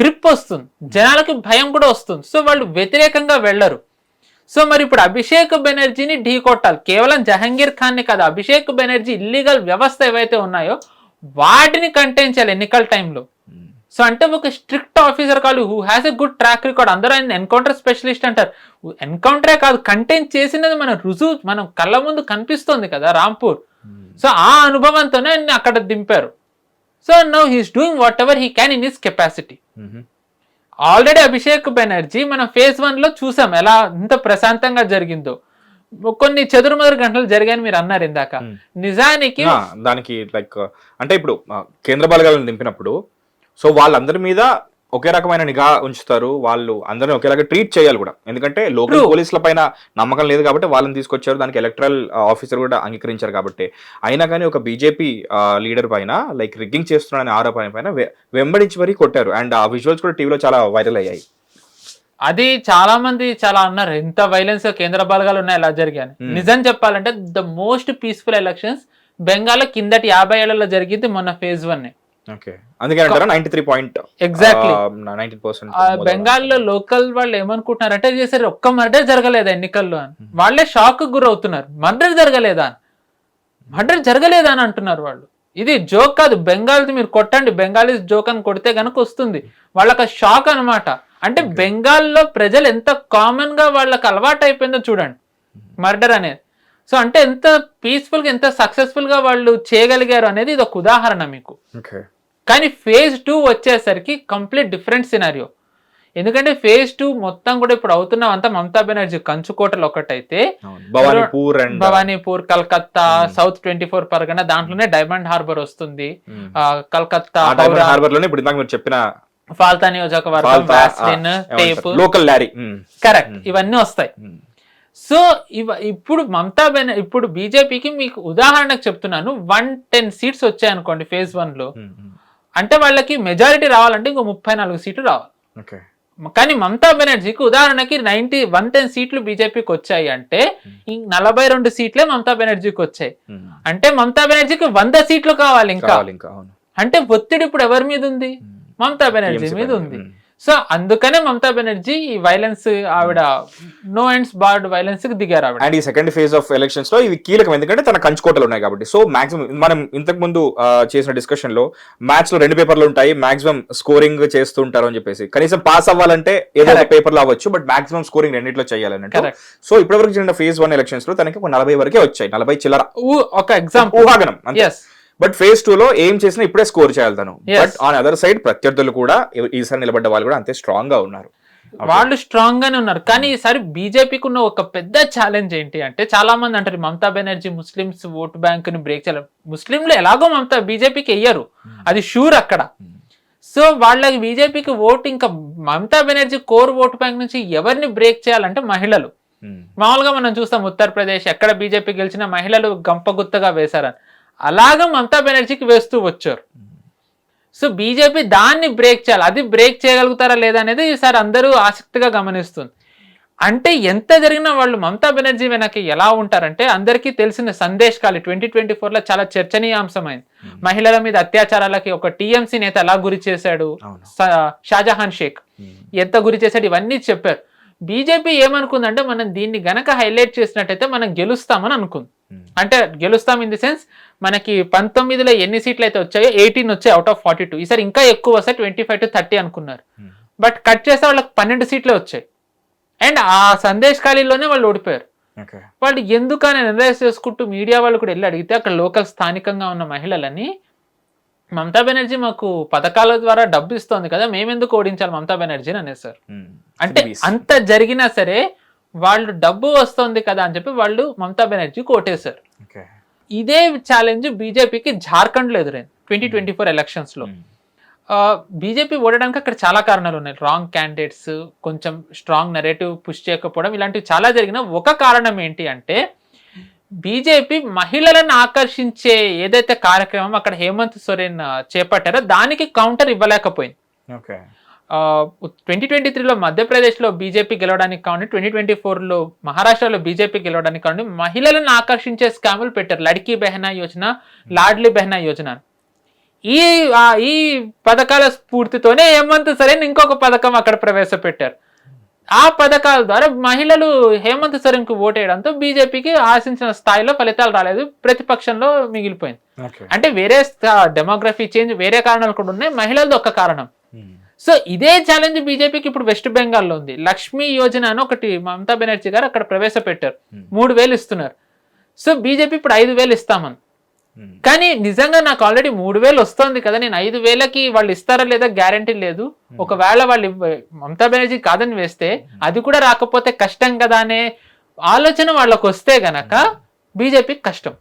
Speaker 1: గ్రిప్ వస్తుంది, జనాలకి భయం కూడా వస్తుంది. సో వాళ్ళు వ్యతిరేకంగా వెళ్ళరు. సో మరి ఇప్పుడు అభిషేక్ బెనర్జీని ఢీ కొట్టాలి. కేవలం జహంగీర్ ఖాన్ ని కాదు, అభిషేక్ బెనర్జీ ఇల్లీగల్ వ్యవస్థ ఏవైతే ఉన్నాయో వాటిని కంటైన్ చేయాలి ఎన్నికల టైంలో. సో అంటే ఒక స్ట్రిక్ట్ ఆఫీసర్ కాదు, who has a good track record. అందరూ ఆయన ఎన్కౌంటర్ స్పెషలిస్ట్ అంటారు. ఎన్కౌంటరే కాదు, కంటైన్ చేసినది మన రుజువు మనం కళ్ళ ముందు కనిపిస్తుంది కదా రాంపూర్. సో ఆ అనుభవంతోనే ఆయన అక్కడ దింపారు. So now he's doing whatever he can in his capacity. Already Abhishek Banerjee మనం phase 1 లో చూసాం ఎలా ఎంత ప్రశాంతంగా జరిగిందో. కొన్ని చెదురుమదురు గంటలు జరిగాయని మీరు అన్నారు ఇందాక. నిజానికి
Speaker 3: దానికి లైక్ అంటే ఇప్పుడు కేంద్ర బలగాలను దింపినప్పుడు సో వాళ్ళందరి మీద ఒకే రకమైన నిఘా ఉంచుతారు, వాళ్ళు అందరినీ ఒకేలాగా ట్రీట్ చేయాలి కూడా. ఎందుకంటే లోకల్ పోలీసుల పైన నమ్మకం లేదు కాబట్టి వాళ్ళని తీసుకొచ్చారు, దానికి ఎలక్టరల్ ఆఫీసర్ కూడా అంగీకరించారు కాబట్టి. అయినా కానీ ఒక బీజేపీ లీడర్ పైన లైక్ రిగ్గింగ్ చేస్తున్నాడనే ఆరోపణ పైన వెంబడించి మరీ కొట్టారు. అండ్ ఆ విజువల్స్ కూడా టీవీలో చాలా వైరల్ అయ్యాయి.
Speaker 1: అది చాలా మంది చాలా అన్నారు, ఎంత వైలెన్స్ కేంద్ర బలగాలు ఉన్నాయి ఎలా జరిగాయని. నిజం చెప్పాలంటే ద మోస్ట్ పీస్ఫుల్ ఎలక్షన్స్ బెంగాల్లో కిందటి 50 ఏళ్లలో జరిగింది మొన్న phase 1.
Speaker 3: ఎగ్జాక్ట్లీ
Speaker 1: బెంగాల్లో లోకల్ వాళ్ళు ఏమనుకుంటున్నారంటే చేసారు ఒక్క మర్డర్ జరగలేదా ఎన్నికల్లో అని. వాళ్ళే షాక్ గురవుతున్నారు. మర్డర్ జరగలేదా అని అంటున్నారు వాళ్ళు. ఇది జోక్ కాదు, బెంగాల్ది మీరు కొట్టండి, బెంగాలీస్ జోక్ అని కొడితే కనుక వస్తుంది. వాళ్ళకి షాక్ అనమాట. అంటే బెంగాల్లో ప్రజలు ఎంత కామన్ గా వాళ్ళకి అలవాటు అయిపోయిందో చూడండి మర్డర్ అనేది. సో అంటే ఎంత పీస్ఫుల్ గా ఎంత సక్సెస్ఫుల్ గా వాళ్ళు చేయగలిగారు అనేది ఇది ఒక ఉదాహరణ మీకు. కానీ phase 2 వచ్చేసరికి కంప్లీట్ డిఫరెంట్ సినారియో. ఎందుకంటే phase 2 మొత్తం కూడా ఇప్పుడు అవుతున్నవంతా మమతా బెనర్జీ కంచుకోటలు ఒకటైతే, భవానీపూర్, కలకత్తా, సౌత్ 24 పరగణ, దాంట్లోనే డైమండ్ హార్బర్ వస్తుంది, కలకత్తా
Speaker 3: చెప్పిన
Speaker 1: ఫాల్తా నియోజకవర్గం, వాస్లిన్, టేప్,
Speaker 3: లోకల్ లారీ,
Speaker 1: కరెక్ట్, ఇవన్నీ వస్తాయి. సో ఇప్పుడు బీజేపీకి మీకు ఉదాహరణకు చెప్తున్నాను, 110 సీట్స్ వచ్చాయనుకోండి phase 1 లో. అంటే వాళ్ళకి మెజారిటీ రావాలంటే ఇంకో 34 సీట్లు రావాలి. కానీ మమతా బెనర్జీకి ఉదాహరణకి 110 సీట్లు బీజేపీకి వచ్చాయి అంటే 42 సీట్లే మమతా బెనర్జీకి వచ్చాయి. అంటే మమతా బెనర్జీకి 100 సీట్లు కావాలి ఇంకా. అంటే ఒత్తిడి ఇప్పుడు ఎవరి మీద ఉంది? మమతా బెనర్జీ మీద ఉంది. సో అందుకనే మమతా బెనర్జీ ఈ వైలెన్స్, ఆవిడ నో ఎండ్స్ బార్డ్ వైలెన్స్ కి దిగారు ఆవిడ.
Speaker 3: అండ్ ఈ సెకండ్ ఫేజ్ ఆఫ్ ఎలక్షన్స్ లో ఇవి కీలకం, ఎందుకంటే తన కంచుకోటలు ఉన్నాయి కాబట్టి. సో మాక్సిమం మనం ఇంతకు ముందు చేసిన డిస్కషన్ లో మ్యాథ్స్ లో 2 పేపర్లు ఉంటాయి, మాక్సిమం స్కోరింగ్ చేస్తుంటారు అని చెప్పేసి. కనీసం పాస్ అవ్వాలంటే ఏదో ఒక పేపర్ లో అవ్వచ్చు, బట్ మాక్సిమం స్కోరింగ్ రెండిట్లో చేయాలన్నట్టు. సో ఇప్పటివరకు జరిగిన ఫేజ్ 1 ఎలక్షన్స్ లో తనకి 40 వరకే వచ్చాయి, 40 చిల్లర.
Speaker 1: ఒక ఎగ్జాంపుల్
Speaker 3: ఊహాగనం. బట్ ఫేజ్ 2 లో ఏం చేసినా ఇప్పుడే స్కోర్ చేయాలి తను. బట్ ఆన్ అదర్ సైడ్ ప్రత్యర్థులు కూడా ఈసారి నిలబడ్డ వాళ్ళు కూడా అంతే స్ట్రాంగ్ గా ఉన్నారు.
Speaker 1: వాళ్ళు స్ట్రాంగ్ గానే ఉన్నారు. కానీ ఈసారి బీజేపీకి ఉన్న ఒక పెద్ద ఛాలెంజ్ ఏంటి అంటే, చాలా మంది అంటారు Mamata Banerjee Muslims vote bank ని బ్రేక్ చేయాలి. ముస్లింలు ఎలాగో మమతా బీజేపీకి వెయ్యరు, అది షూర్ అక్కడ. సో వాళ్ళకి బీజేపీకి ఓటు, ఇంకా Mamata Banerjee core vote bank నుంచి ఎవరిని బ్రేక్ చేయాలంటే మహిళలు. మామూలుగా మనం చూస్తాం ఉత్తరప్రదేశ్ ఎక్కడ బీజేపీ గెలిచిన మహిళలు గంపగుత్తగా వేశారని, అలాగా మమతా బెనర్జీకి వేస్తూ వచ్చారు. సో బీజేపీ దాన్ని బ్రేక్ చేయాలి. అది బ్రేక్ చేయగలుగుతారా లేదా అనేది ఈసారి అందరూ ఆసక్తిగా గమనిస్తుంది. అంటే ఎంత జరిగినా వాళ్ళు మమతా బెనర్జీ వెనక్కి ఎలా ఉంటారంటే, అందరికీ తెలిసిన సందేశ్ ఖాళీ 2024 లో చాలా చర్చనీయాంశమైంది. మహిళల మీద అత్యాచారాలకి ఒక టీఎంసీ నేత ఎలా గురి చేశాడు, షాజహాన్ షేక్ ఎంత గురి చేశాడు, ఇవన్నీ చెప్పారు. బీజేపీ ఏమనుకుందంటే, మనం దీన్ని గనక హైలైట్ చేసినట్టయితే మనం గెలుస్తామని అనుకుంది. అంటే గెలుస్తాం ఇన్ ది సెన్స్, మనకి 19లో ఎన్ని సీట్లు అయితే వచ్చాయో 18 వచ్చాయి అవుట్ ఆఫ్ 42. ఈసారి ఇంకా ఎక్కువ వస్తాయి, 25 to 30 అనుకున్నారు. బట్ కట్ చేస్తే వాళ్ళకి 12 సీట్లే వచ్చాయి. అండ్ ఆ సందేశ్ ఖాళీలోనే వాళ్ళు ఓడిపోయారు. వాళ్ళు ఎందుకని అనలైజ్ చేసుకుంటూ మీడియా వాళ్ళు కూడా వెళ్ళి అడిగితే, అక్కడ లోకల్ స్థానికంగా ఉన్న మహిళలని, మమతా బెనర్జీ మాకు పథకాల ద్వారా డబ్బు ఇస్తోంది కదా, మేమెందుకు ఓడించాలి మమతా బెనర్జీని అనేసారు. అంటే అంత జరిగినా సరే వాళ్ళు డబ్బు వస్తుంది కదా అని చెప్పి వాళ్ళు మమతా బెనర్జీకి ఓటేశారు. ఇదే ఛాలెంజ్ బీజేపీకి జార్ఖండ్ లో ఎదురైంది 2024 ఎలక్షన్స్ లో. బీజేపీ ఓడడానికి అక్కడ చాలా కారణాలు ఉన్నాయి. రాంగ్ క్యాండిడేట్స్, కొంచెం స్ట్రాంగ్ నెరేటివ్ పుష్ చేయకపోవడం, ఇలాంటివి చాలా జరిగిన. ఒక కారణం ఏంటి అంటే, బీజేపీ మహిళలను ఆకర్షించే ఏదైతే కార్యక్రమం అక్కడ హేమంత్ సోరెన్ చేపట్టారో దానికి కౌంటర్ ఇవ్వలేకపోయింది. 2023లో మధ్యప్రదేశ్లో బీజేపీ గెలవడానికి కావండి, 2024లో మహారాష్ట్రలో బీజేపీ గెలవడానికి కావండి, మహిళలను ఆకర్షించే స్కాములు పెట్టారు. లడ్కీ బెహనా యోజన, లాడ్లీ బెహనా యోజన. ఈ పథకాల స్ఫూర్తితోనే హేమంత్ సోరెన్ ఇంకొక పథకం అక్కడ ప్రవేశపెట్టారు. ఆ పథకాల ద్వారా మహిళలు హేమంత్ సోరెన్ కు ఓటేయడంతో బీజేపీకి ఆశించిన స్థాయిలో ఫలితాలు రాలేదు, ప్రతిపక్షంలో మిగిలిపోయింది. అంటే వేరే డెమోగ్రఫీ చేంజ్, వేరే కారణాలు కూడా ఉన్నాయి, మహిళలది ఒక్క కారణం. సో ఇదే ఛాలెంజ్ బీజేపీకి ఇప్పుడు వెస్ట్ బెంగాల్లో ఉంది. లక్ష్మీ యోజన అని ఒకటి మమతా బెనర్జీ గారు అక్కడ ప్రవేశపెట్టారు, 3,000 ఇస్తున్నారు. సో బీజేపీ ఇప్పుడు 5,000 ఇస్తామని. కానీ నిజంగా నాకు ఆల్రెడీ 3,000 వస్తుంది కదా, నేను 5,000కి వాళ్ళు ఇస్తారా లేదా గ్యారంటీ లేదు. ఒకవేళ వాళ్ళు మమతా బెనర్జీ కాదని వేస్తే అది కూడా రాకపోతే కష్టం కదా అనే ఆలోచన వాళ్ళకు వస్తే గనక బీజేపీకి కష్టం.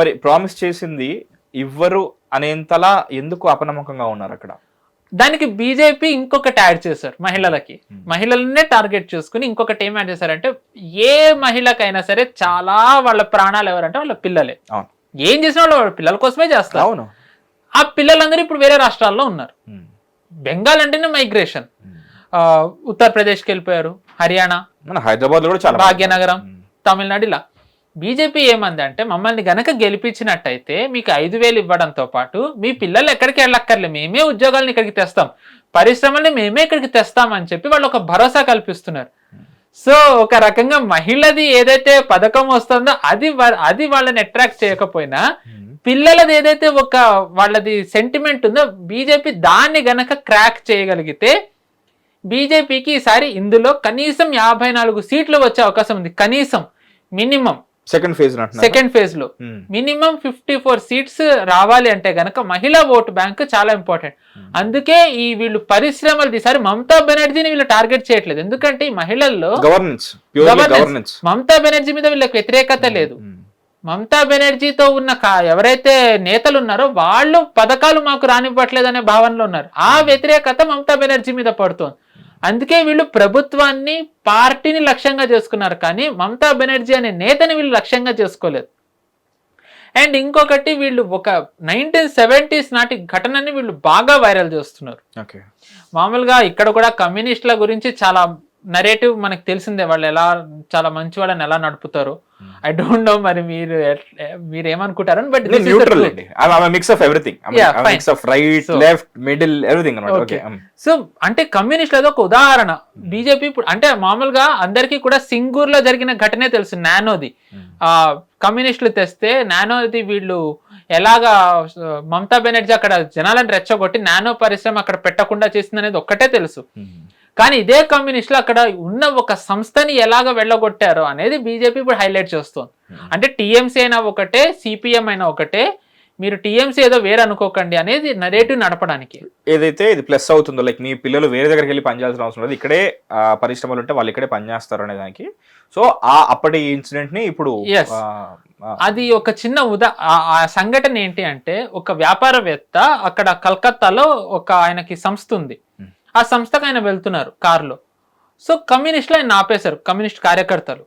Speaker 3: మరి ప్రామిస్ చేసింది ఇవ్వరు అనేంతలా ఎందుకు అపనమ్మకంగా ఉన్నారు అక్కడ?
Speaker 1: దానికి బీజేపీ ఇంకొకటి యాడ్ చేశారు, మహిళలకి. మహిళలనే టార్గెట్ చేసుకుని ఇంకొకటి ఏం యాడ్ చేశారంటే, ఏ మహిళకైనా సరే చాలా వాళ్ళ ప్రాణాలు ఎవరంటే వాళ్ళ పిల్లలే. ఏం చేసిన వాళ్ళ పిల్లల కోసమే చేస్తారు. ఆ పిల్లలందరూ ఇప్పుడు వేరే రాష్ట్రాల్లో ఉన్నారు. బెంగాల్ అంటేనే మైగ్రేషన్, ఉత్తరప్రదేశ్కి వెళ్ళిపోయారు, హర్యానా,
Speaker 3: హైదరాబాద్ లో
Speaker 1: భాగ్యనగరం, తమిళనాడు. ఇలా బీజేపీ ఏమంది అంటే, మమ్మల్ని గనక గెలిపించినట్టయితే మీకు 5,000 ఇవ్వడంతో పాటు మీ పిల్లలు ఎక్కడికి వెళ్ళక్కర్లే, మేమే ఉద్యోగాలను ఇక్కడికి తెస్తాం, పరిశ్రమల్ని మేమే ఇక్కడికి తెస్తామని చెప్పి వాళ్ళు ఒక భరోసా కల్పిస్తున్నారు. సో ఒక రకంగా మహిళది ఏదైతే పథకం వస్తుందో అది వాళ్ళని అట్రాక్ట్ చేయకపోయినా, పిల్లలది ఏదైతే ఒక వాళ్ళది సెంటిమెంట్ ఉందో బీజేపీ దాన్ని గనక క్రాక్ చేయగలిగితే బీజేపీకి ఈసారి ఇందులో కనీసం 54 సీట్లు వచ్చే అవకాశం ఉంది. కనీసం, మినిమం సెకండ్ ఫేజ్ లో మినిమం 54 సీట్స్ రావాలి అంటే గనక మహిళా ఓటు బ్యాంక్ చాలా ఇంపార్టెంట్. అందుకే ఈ వీళ్ళు పరిశ్రమలు ఈసారి మమతా బెనర్జీని వీళ్ళు టార్గెట్ చేయట్లేదు. ఎందుకంటే ఈ మహిళల్లో మమతా బెనర్జీ మీద వీళ్ళకి వ్యతిరేకత లేదు. మమతా బెనర్జీతో ఉన్న ఎవరైతే నేతలు ఉన్నారో వాళ్ళు పథకాలు మాకు రానివ్వట్లేదు అనే భావనలో ఉన్నారు. ఆ వ్యతిరేకత మమతా బెనర్జీ మీద పడుతోంది. అందుకే వీళ్ళు ప్రభుత్వాన్ని, పార్టీని లక్ష్యంగా చేసుకున్నారు, కానీ మమతా బెనర్జీ అనే నేతని వీళ్ళు లక్ష్యంగా చేసుకోలేదు. అండ్ ఇంకొకటి వీళ్ళు ఒక 1970s నాటి ఘటనని వీళ్ళు బాగా వైరల్ చేస్తున్నారు.
Speaker 3: ఓకే,
Speaker 1: మామూలుగా ఇక్కడ కూడా కమ్యూనిస్టుల గురించి చాలా నరేటివ్ మనకు తెలిసిందే, వాళ్ళు ఎలా చాలా మంచి వాళ్ళని ఎలా నడుపుతారు. ఐ డోంట్ నో మరి మీరు ఏమనుకుంటారు, బట్
Speaker 3: న్యూట్రల్ అండి, mix of everything, mix of right left middle everything అన్నమాట. ఓకే,
Speaker 1: సో అంటే కమ్యూనిస్టులది ఒక ఉదాహరణ. బీజేపీ ఇప్పుడు అంటే మామూలుగా అందరికీ కూడా సింగూర్ లో జరిగిన ఘటనే తెలుసు, నానోది. కమ్యూనిస్టులు తెస్తే నానోది వీళ్ళు ఎలాగా మమతా బెనర్జీ అక్కడ జనాలను రెచ్చగొట్టి నానో పరిశ్రమ అక్కడ పెట్టకుండా చేసింది అనేది ఒక్కటే తెలుసు. కానీ ఇదే కమ్యూనిస్టులు అక్కడ ఉన్న ఒక సంస్థని ఎలాగ వెళ్ళగొట్టారో అనేది బీజేపీ ఇప్పుడు హైలైట్ చేస్తుంది. అంటే టీఎంసీ అయినా ఒకటే, సిపిఎం అయినా ఒకటే, మీరు టీఎంసీ ఏదో వేరే అనుకోకండి అనేది నరేటివ్ నడపడానికి.
Speaker 3: ఏదైతే ఇది ప్లస్ అవుతుందో, లైక్ మీ పిల్లలు వేరే దగ్గరికి వెళ్ళి పనిచేయాల్సిన అవసరం లేదు, ఇక్కడే పరిశ్రమలు ఉంటే వాళ్ళు ఇక్కడే పనిచేస్తారు అనే దానికి. సో అప్పటి ఇన్సిడెంట్ ని ఇప్పుడు
Speaker 1: అది ఒక చిన్న ఆ సంఘటన ఏంటి అంటే, ఒక వ్యాపారవేత్త అక్కడ కలకత్తాలో ఒక ఆయనకి సంస్థ ఉంది, ఆ సంస్థకు ఆయన వెళ్తున్నారు కారులో. సో కమ్యూనిస్టులు ఆయన ఆపేశారు, కమ్యూనిస్ట్ కార్యకర్తలు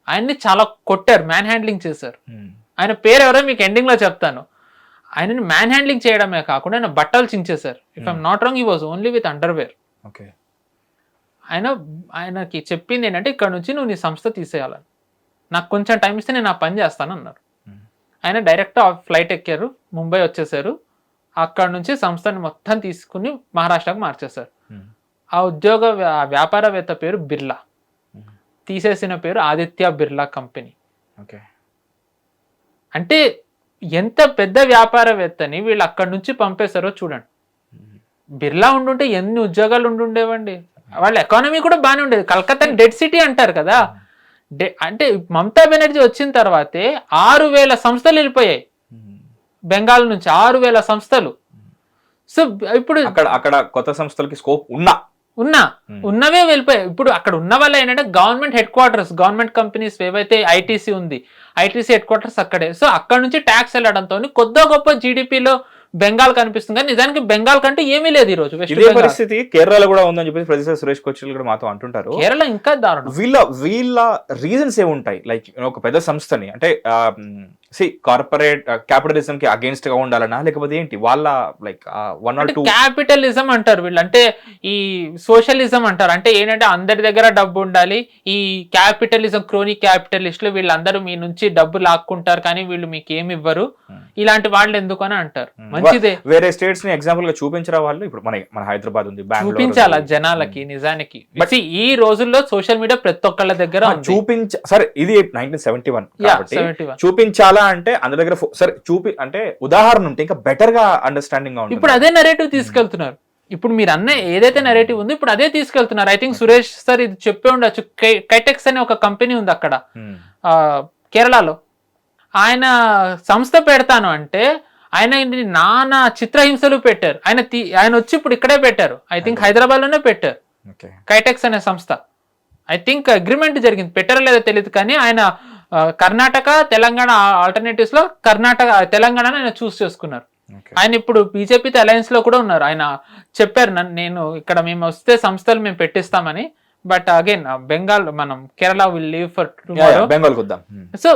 Speaker 1: ఆయన్ని చాలా కొట్టారు, మ్యాన్ హ్యాండ్లింగ్ చేశారు. ఆయన పేరు ఎవరో మీకు ఎండింగ్ లో చెప్తాను. ఆయనని మ్యాన్ హ్యాండ్లింగ్ చేయడమే కాకుండా ఆయన బట్టలు చించేశారు. If I'm not wrong, he was only with underwear.
Speaker 3: Okay,
Speaker 1: ఆయనకి చెప్పింది ఏంటంటే, ఇక్కడ నుంచి నువ్వు నీ సంస్థ తీసేయాలని, నాకు కొంచెం టైం ఇస్తే నేను ఆ పని చేస్తాను అన్నారు. ఆయన డైరెక్ట్ ఫ్లైట్ ఎక్కారు, ముంబై వచ్చేసారు. అక్కడ నుంచి సంస్థని మొత్తం తీసుకుని మహారాష్ట్రకు మార్చేశారు. ఆ వ్యాపారవేత్త పేరు బిర్లా, తీసేసిన పేరు ఆదిత్య బిర్లా కంపెనీ. అంటే ఎంత పెద్ద వ్యాపారవేత్తని వీళ్ళు అక్కడి నుంచి పంపేశారో చూడండి. బిర్లా ఉండుంటే ఎన్ని ఉద్యోగాలు ఉండుండేవండి, వాళ్ళ ఎకానమీ కూడా బాగానే ఉండేది. కలకత్తా డెడ్ సిటీ అంటారు కదా, అంటే మమతా బెనర్జీ వచ్చిన తర్వాతే 6,000 సంస్థలు వెళ్ళిపోయాయి బెంగాల్ నుంచి, 6,000 సంస్థలు. సో ఇప్పుడు
Speaker 3: అక్కడ కొత్త సంస్థలకి స్కోప్
Speaker 1: ఉన్నవే వెళ్ళిపోయాయి. ఇప్పుడు అక్కడ ఉన్న వల్ల ఏంటంటే government head quarters, government companies ఏవైతే ఐటీసీ ఉంది, ఐటీసీ హెడ్ క్వార్టర్స్ అక్కడే. సో అక్కడ నుంచి ట్యాక్స్ వెళ్ళడంతో కొద్ది గొప్ప జీడిపిలో బెంగాల్ కనిపిస్తుంది, కానీ నిజానికి బెంగాల్ కంటే ఏమీ లేదు ఈ రోజు.
Speaker 3: ఇదే పరిస్థితి కేరళలో కూడా ఉందని చెప్పి ప్రొఫెసర్ సురేష్ కొచ్చిల్ కూడా మాతో అంటుంటారు.
Speaker 1: కేరళ ఇంకా దారుణం.
Speaker 3: వీళ్ళ రీజన్స్ ఏముంటాయి? లైక్ ఒక పెద్ద సంస్థని అంటే కార్పొరేట్ క్యాపిటలిజం కి అగేన్స్ట్ గా ఉండాలనా, లేకపోతే ఏంటి వాళ్ళ లైక్
Speaker 1: క్యాపిటలిజం అంటారు వీళ్ళు, అంటే ఈ సోషలిజం అంటారు. అంటే ఏంటంటే అందరి దగ్గర డబ్బు ఉండాలి, ఈ క్యాపిటలిజం క్రోనీ క్యాపిటలిస్టులు వీళ్ళందరూ మీ నుంచి డబ్బు లాక్కుంటారు కానీ వీళ్ళు మీకు ఏమి ఇవ్వరు, ఇలాంటి వాళ్ళు ఎందుకు అని అంటారు. మంచిదే,
Speaker 3: వేరే స్టేట్స్ ని ఎగ్జాంపుల్ గా చూపించరా వాళ్ళు? ఇప్పుడు మన హైదరాబాద్ ఉంది,
Speaker 1: చూపించాలా జనాలకి. నిజానికి ఈ రోజుల్లో సోషల్ మీడియా ప్రతి ఒక్కళ్ళ దగ్గర
Speaker 3: సరే ఇది 1971 కాబట్టి చూపించాలా అంటే అందరి దగ్గర సరే అంటే ఉదాహరణ ఉంటే ఇంకా బెటర్ గా అండర్స్టాండింగ్ గా ఉంటుంది.
Speaker 1: ఇప్పుడు అదే నరేటివ్ తీసుకెళ్తున్నారు. ఇప్పుడు మీరు అన్న ఏదైతే నరేటివ్ ఉందో ఇప్పుడు అదే తీసుకెళ్తున్నారు. ఐ థింక్ సురేష్ సార్ ఇది చెప్పే ఉండొచ్చు. కైటెక్స్ అనే ఒక కంపెనీ ఉంది అక్కడ కేరళలో. ఆయన సంస్థ పెడతాను అంటే ఆయన నానా చిత్రహింసలు పెట్టారు. ఆయన వచ్చి ఇప్పుడు ఇక్కడే పెట్టారు, ఐ థింక్ హైదరాబాద్ లోనే పెట్టారు కైటెక్స్ అనే సంస్థ. ఐ థింక్ అగ్రిమెంట్ జరిగింది, పెట్టారో లేదో తెలియదు, కానీ ఆయన కర్ణాటక తెలంగాణ ఆల్టర్నేటివ్స్ లో తెలంగాణ ఆయన చూస్ చేసుకున్నారు. ఆయన ఇప్పుడు బీజేపీతో అలయన్స్ లో కూడా ఉన్నారు. ఆయన చెప్పారు, నేను ఇక్కడ మేము వస్తే సంస్థలు మేము పెట్టిస్తామని, బట్ అగైన్ బెంగాల్ మనం Kerala will leave for tomorrow,
Speaker 3: Bengal కొద్దాం.
Speaker 1: సో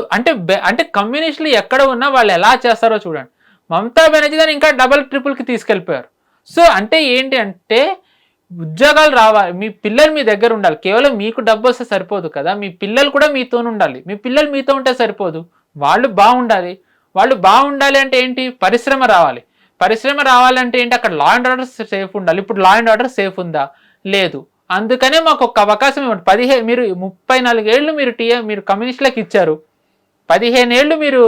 Speaker 1: అంటే కమ్యూనిస్టులు ఎక్కడ ఉన్నా వాళ్ళు ఎలా చేస్తారో చూడండి. మమతా బెనర్జీ గారు ఇంకా డబల్ కి తీసుకెళ్లిపోయారు. సో అంటే ఏంటి అంటే ఉద్యోగాలు రావాలి, మీ పిల్లలు మీ దగ్గర ఉండాలి. కేవలం మీకు డబ్బు వస్తే సరిపోదు కదా, మీ పిల్లలు కూడా మీతో ఉండాలి. మీ పిల్లలు మీతో ఉంటే సరిపోదు, వాళ్ళు బాగుండాలి అంటే ఏంటి, పరిశ్రమ రావాలి. పరిశ్రమ రావాలంటే ఏంటి, అక్కడ లా అండ్ ఆర్డర్ సేఫ్ ఉండాలి. ఇప్పుడు లా అండ్ ఆర్డర్ సేఫ్ ఉందా? లేదు. అందుకనే మాకు ఒక అవకాశం ఇవ్వండి. మీరు 34 ఏళ్ళు మీరు కమ్యూనిస్టులకు ఇచ్చారు, 15 ఏళ్ళు మీరు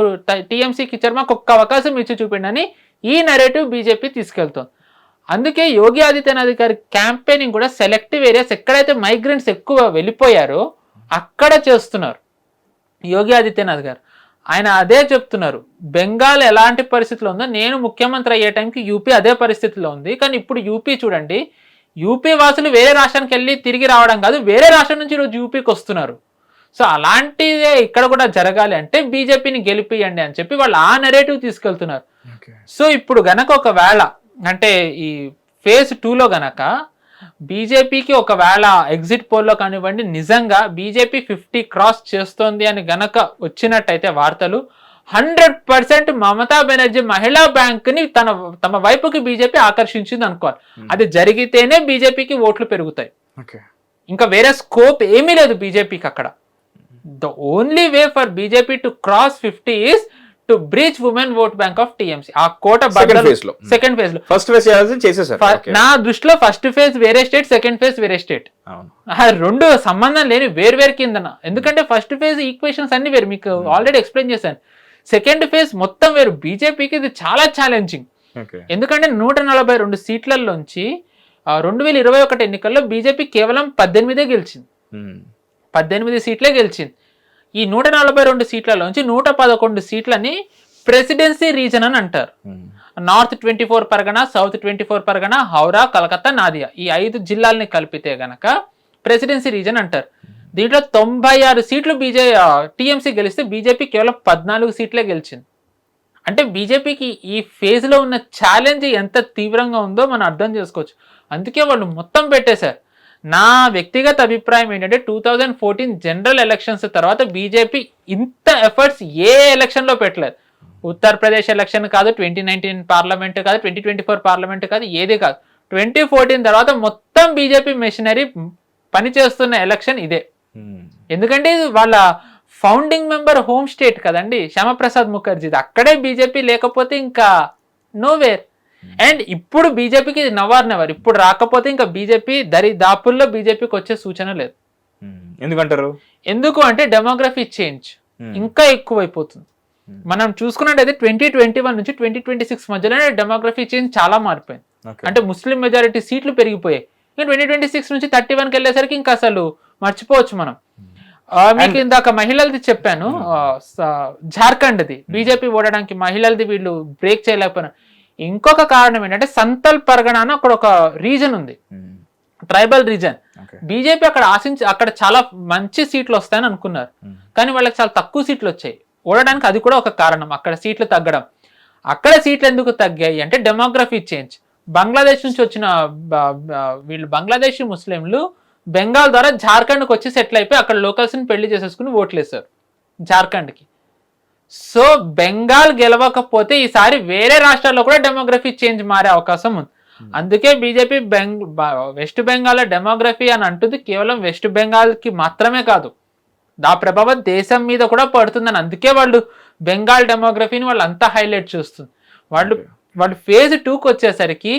Speaker 1: టీఎంసీకి ఇచ్చారు, మాకు ఒక్క అవకాశం ఇచ్చి చూపిండి అని ఈ నరేటివ్ బీజేపీ తీసుకెళ్తుంది. అందుకే యోగి ఆదిత్యనాథ్ గారి క్యాంపెయినింగ్ కూడా సెలెక్టివ్ ఏరియాస్, ఎక్కడైతే మైగ్రెంట్స్ ఎక్కువ వెళ్ళిపోయారో అక్కడ చేస్తున్నారు యోగి ఆదిత్యనాథ్ గారు. ఆయన అదే చెప్తున్నారు, బెంగాల్ ఎలాంటి పరిస్థితిలో ఉందో, నేను ముఖ్యమంత్రి అయ్యే టైంకి యూపీ అదే పరిస్థితిలో ఉంది. కానీ ఇప్పుడు యూపీ చూడండి, యూపీ వాసులు వేరే రాష్ట్రానికి వెళ్ళి తిరిగి రావడం కాదు, వేరే రాష్ట్రం నుంచి ఈరోజు యూపీకి వస్తున్నారు. సో అలాంటిదే ఇక్కడ కూడా జరగాలి అంటే బీజేపీని గెలిపియండి అని చెప్పి వాళ్ళు ఆ నెరేటివ్ తీసుకెళ్తున్నారు. సో ఇప్పుడు గనక ఒకవేళ అంటే ఈ ఫేజ్ 2లో గనక బీజేపీకి ఒకవేళ ఎగ్జిట్ పోల్లో కానివ్వండి నిజంగా బీజేపీ 50 క్రాస్ చేస్తోంది అని గనక వచ్చినట్టయితే వార్తలు, 100% మమతా బెనర్జీ మహిళా బ్యాంక్ ని తమ వైపుకి బీజేపీ ఆకర్షించింది అనుకోవాలి. అది జరిగితేనే బీజేపీకి ఓట్లు పెరుగుతాయి. ఇంకా వేరే స్కోప్ ఏమీ లేదు బీజేపీకి అక్కడ. The only way for BJP to cross 50 is to breach women vote bank of TMC. ఆ కోట సెకండ్ ఫేజ్ లో
Speaker 3: ఫస్ట్ ఫేజ్ చేసేసారు.
Speaker 1: నా దృష్టిలో ఫస్ట్ ఫేజ్ వేరే స్టేట్, సెకండ్ ఫేజ్ వేరే స్టేట్, రెండు సంబంధం లేని వేరు కిందన. ఎందుకంటే ఫస్ట్ ఫేజ్ ఈక్వేషన్స్ అన్ని వేరు, మీకు ఆల్రెడీ ఎక్స్ప్లెయిన్ చేశాను. సెకండ్ ఫేజ్ మొత్తం వేరు. బీజేపీకి ఇది చాలా ఛాలెంజింగ్. ఎందుకంటే 142 సీట్లలోంచి 2021 ఎన్నికల్లో బీజేపీ కేవలం 18 గెలిచింది. 18 సీట్లే గెలిచింది. ఈ 142 సీట్లలోంచి 111 సీట్లని ప్రెసిడెన్సీ రీజన్ అని అంటారు. నార్త్ 24 పరగణ, సౌత్ 24 పరగణ, హౌరా, కలకత్తా, నాదియా, ఈ 5 జిల్లాలని కలిపితే గనక ప్రెసిడెన్సీ రీజన్ అంటారు. దీంట్లో 96 సీట్లు టీఎంసీ గెలిస్తే బీజేపీ కేవలం 14 సీట్లే గెలిచింది. అంటే బీజేపీకి ఈ ఫేజ్ లో ఉన్న ఛాలెంజ్ ఎంత తీవ్రంగా ఉందో మనం అర్థం చేసుకోవచ్చు. అందుకే వాళ్ళు మొత్తం పెట్టేశారు. నా వ్యక్తిగత అభిప్రాయం ఏంటంటే 2014 జనరల్ ఎలక్షన్స్ తర్వాత బీజేపీ ఇంత ఎఫర్ట్స్ ఏ ఎలక్షన్ లో పెట్టలేదు. ఉత్తరప్రదేశ్ ఎలక్షన్ కాదు, 2019 పార్లమెంట్ కాదు, 2024 పార్లమెంట్ కాదు, ఏది కాదు. 2014 తర్వాత మొత్తం బీజేపీ మెషినరీ పనిచేస్తున్న ఎలక్షన్ ఇదే. ఎందుకంటే వాళ్ళ ఫౌండింగ్ మెంబర్ హోమ్ స్టేట్ కదండి, శ్యామప్రసాద్ ముఖర్జీ. అక్కడే బీజేపీ లేకపోతే ఇంకా నోవేర్. అండ్ ఇప్పుడు బీజేపీకి నెవర్. ఇప్పుడు రాకపోతే ఇంకా బీజేపీ దాపుల్లో బీజేపీకి వచ్చే సూచన లేదు. ఎందుకు అంటే డెమోగ్రఫీ చేంజ్ ఇంకా ఎక్కువైపోతుంది. మనం చూసుకున్నట్టయితే 2021 నుంచి 2026 మధ్యలోనే డెమోగ్రఫీ చేంజ్ చాలా మారిపోయింది. అంటే ముస్లిం మెజారిటీ సీట్లు పెరిగిపోయాయి. ఇంకా 2026 నుంచి 31కి వెళ్ళేసరికి ఇంకా అసలు మర్చిపోవచ్చు మనం. మీకు ఇందాక మహిళలది చెప్పాను, జార్ఖండ్ది బీజేపీ ఓడడానికి మహిళలది వీళ్ళు బ్రేక్ చేయలేకపోయినా. ఇంకొక కారణం ఏంటంటే సంతల్ పరగణ అని అక్కడ ఒక రీజన్ ఉంది, ట్రైబల్ రీజన్. బీజేపీ అక్కడ చాలా మంచి సీట్లు వస్తాయని అనుకున్నారు, కానీ వాళ్ళకి చాలా తక్కువ సీట్లు వచ్చాయి. ఓడడానికి అది కూడా ఒక కారణం, అక్కడ సీట్లు తగ్గడం. అక్కడ సీట్లు ఎందుకు తగ్గాయి అంటే డెమోగ్రఫీ చేంజ్. బంగ్లాదేశ్ నుంచి వచ్చిన వీళ్ళు బంగ్లాదేశీ ముస్లింలు బెంగాల్ ద్వారా జార్ఖండ్కి వచ్చి సెటిల్ అయిపోయి అక్కడ లోకల్స్ని పెళ్లి చేసేసుకుని ఓట్లేశారు జార్ఖండ్కి. సో బెంగాల్ గెలవకపోతే ఈసారి వేరే రాష్ట్రాల్లో కూడా డెమోగ్రఫీ చేంజ్ మారే అవకాశం ఉంది. అందుకే బీజేపీ వెస్ట్ బెంగాల్ డెమోగ్రఫీ అని అంటుంది కేవలం వెస్ట్ బెంగాల్కి మాత్రమే కాదు, ఆ ప్రభావం దేశం మీద కూడా పడుతుందని. అందుకే వాళ్ళు బెంగాల్ డెమోగ్రఫీని వాళ్ళు అంతా హైలైట్ చేస్తుంది. వాళ్ళు ఫేజ్ 2కి వచ్చేసరికి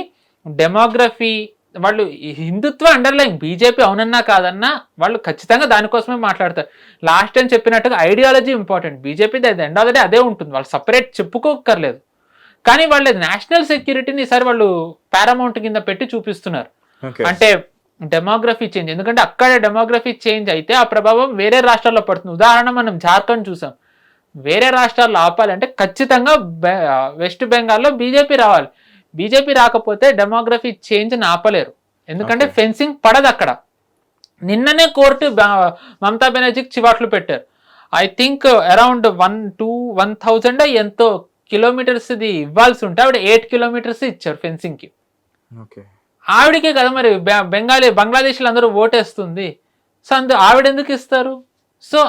Speaker 1: డెమోగ్రఫీ, వాళ్ళు హిందుత్వ అండర్లైన్ బీజేపీ అవునన్నా కాదన్నా వాళ్ళు ఖచ్చితంగా దానికోసమే మాట్లాడతారు. లాస్ట్ టైం చెప్పినట్టుగా ideology important, BJP end of the day అదే ఉంటుంది, వాళ్ళు సపరేట్ చెప్పుకోకర్లేదు. కానీ వాళ్ళు నేషనల్ సెక్యూరిటీని ఈసారి వాళ్ళు పారామౌంట్ కింద పెట్టి చూపిస్తున్నారు. అంటే డెమోగ్రఫీ చేంజ్, ఎందుకంటే అక్కడ డెమోగ్రఫీ చేంజ్ అయితే ఆ ప్రభావం వేరే రాష్ట్రాల్లో పడుతుంది. ఉదాహరణ మనం జార్ఖండ్ చూసాం. వేరే రాష్ట్రాల్లో ఆపాలంటే ఖచ్చితంగా వెస్ట్ బెంగాల్లో బీజేపీ రావాలి. బీజేపీ రాకపోతే డెమోగ్రఫీ చేంజ్ ఆపలేరు, ఎందుకంటే ఫెన్సింగ్ పడదు అక్కడ. నిన్ననే కోర్టు మమతా బెనర్జీకి చివాట్లు పెట్టారు. ఐ థింక్ అరౌండ్ 1,000 ఎంతో కిలోమీటర్స్ ఇది ఇవ్వాల్సి ఉంటే ఆవిడ 8 కిలోమీటర్స్ ఇచ్చారు ఫెన్సింగ్ కి. ఆవిడకే కదా మరి బంగ్లాదేశ్లో అందరూ ఓటేస్తుంది. సో ఆవిడ ఎందుకు ఇస్తారు? సో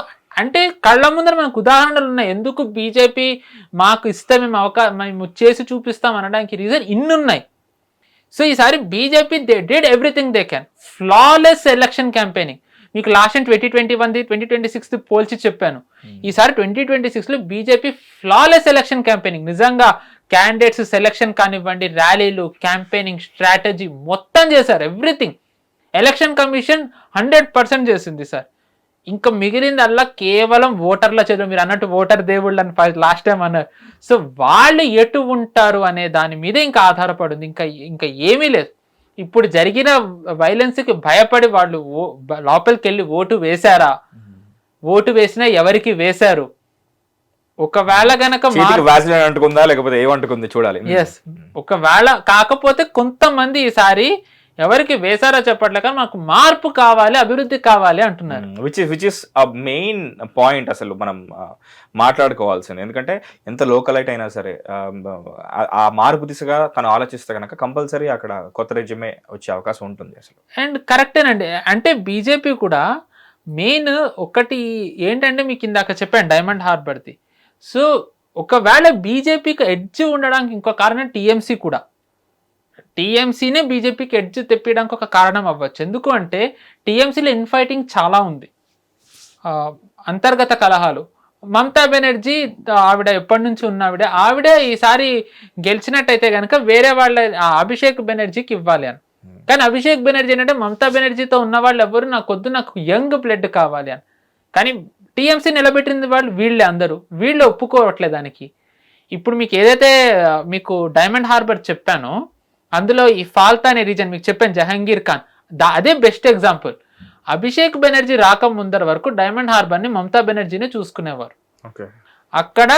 Speaker 1: అంటే కళ్ళ ముందర మనకు ఉదాహరణలు ఉన్నాయి ఎందుకు బీజేపీ మాకు ఇస్తే మేము చేసి చూపిస్తాం అనడానికి రీజన్ ఇన్నున్నాయి. సో ఈసారి BJP they did everything they can. Flawless election campaigning. మీకు లాస్ట్ 2021 2026 పోల్చి చెప్పాను. ఈసారి 2026లో బీజేపీ ఫ్లాలెస్ ఎలక్షన్ క్యాంపెయినింగ్. నిజంగా క్యాండిడేట్స్ సెలెక్షన్ కానివ్వండి, ర్యాలీలు, క్యాంపెయినింగ్ స్ట్రాటజీ మొత్తం చేశారు. ఎవ్రీథింగ్ ఎలక్షన్ కమిషన్ 100% చేసింది సార్. ఇంకా మిగిలిందల్లా కేవలం ఓటర్ల చేతులు. మీరు అన్నట్టు ఓటర్ దేవుళ్ళు అని లాస్ట్ టైం అన్నారు. సో వాళ్ళు ఎటు ఉంటారు అనే దాని మీద ఇంకా ఆధారపడింది, ఇంకా ఏమీ లేదు. ఇప్పుడు జరిగిన వైలెన్స్కి భయపడి వాళ్ళు లోపలికి వెళ్ళి ఓటు వేశారా, ఓటు వేసినా ఎవరికి వేశారు, ఒకవేళ గనక
Speaker 3: అంటుకుందా లేకపోతే ఏమంటుకుంది చూడాలి.
Speaker 1: ఎస్, ఒకవేళ కాకపోతే కొంతమంది ఈసారి ఎవరికి వేశారో చెప్పట్లే కానీ మాకు మార్పు కావాలి, అభివృద్ధి కావాలి అంటున్నారు.
Speaker 3: Which is a main point అసలు మనం మాట్లాడుకోవాల్సింది. ఎందుకంటే ఎంత లోకలైట్ అయినా సరే ఆ మార్పు దిశగా తను ఆలోచిస్తే కనుక కంపల్సరీ అక్కడ కొత్త రెజ్యూమే వచ్చే అవకాశం ఉంటుంది అసలు.
Speaker 1: అండ్ కరెక్టేనండి. అంటే బీజేపీ కూడా మెయిన్ ఒకటి ఏంటంటే మీకు ఇందాక చెప్పాను డైమండ్ హార్బర్ది. సో ఒకవేళ బీజేపీకి ఎడ్జ్ ఉండడానికి ఇంకో కారణం టీఎంసీ కూడా. టీఎంసీనే బీజేపీకి ఎడ్జ్ తెప్పించడానికి ఒక కారణం అవ్వచ్చు. ఎందుకు అంటే టీఎంసీలో ఇన్ఫైటింగ్ చాలా ఉంది, అంతర్గత కలహాలు. మమతా బెనర్జీ ఆవిడ ఎప్పటి నుంచి ఉన్న ఆవిడే ఈసారి గెలిచినట్టయితే కనుక వేరే వాళ్ళ అభిషేక్ బెనర్జీకి ఇవ్వాలి అని. కానీ అభిషేక్ బెనర్జీ ఏంటంటే మమతా బెనర్జీతో ఉన్న వాళ్ళు ఎవరు నాకు యంగ్ బ్లడ్ కావాలి అని. కానీ టీఎంసీ నిలబెట్టింది వాళ్ళు వీళ్ళే, అందరూ వీళ్ళు ఒప్పుకోవట్లేదు దానికి. ఇప్పుడు మీకు ఏదైతే మీకు డైమండ్ హార్బర్ చెప్పానో అందులో ఈ ఫాల్తా అనే రీజన్ మీకు చెప్పాను, జహంగీర్ ఖాన్, అదే బెస్ట్ ఎగ్జాంపుల్. అభిషేక్ బెనర్జీ రాకముందర వరకు డైమండ్ హార్బర్ని మమతా బెనర్జీనే చూసుకునేవారు. అక్కడ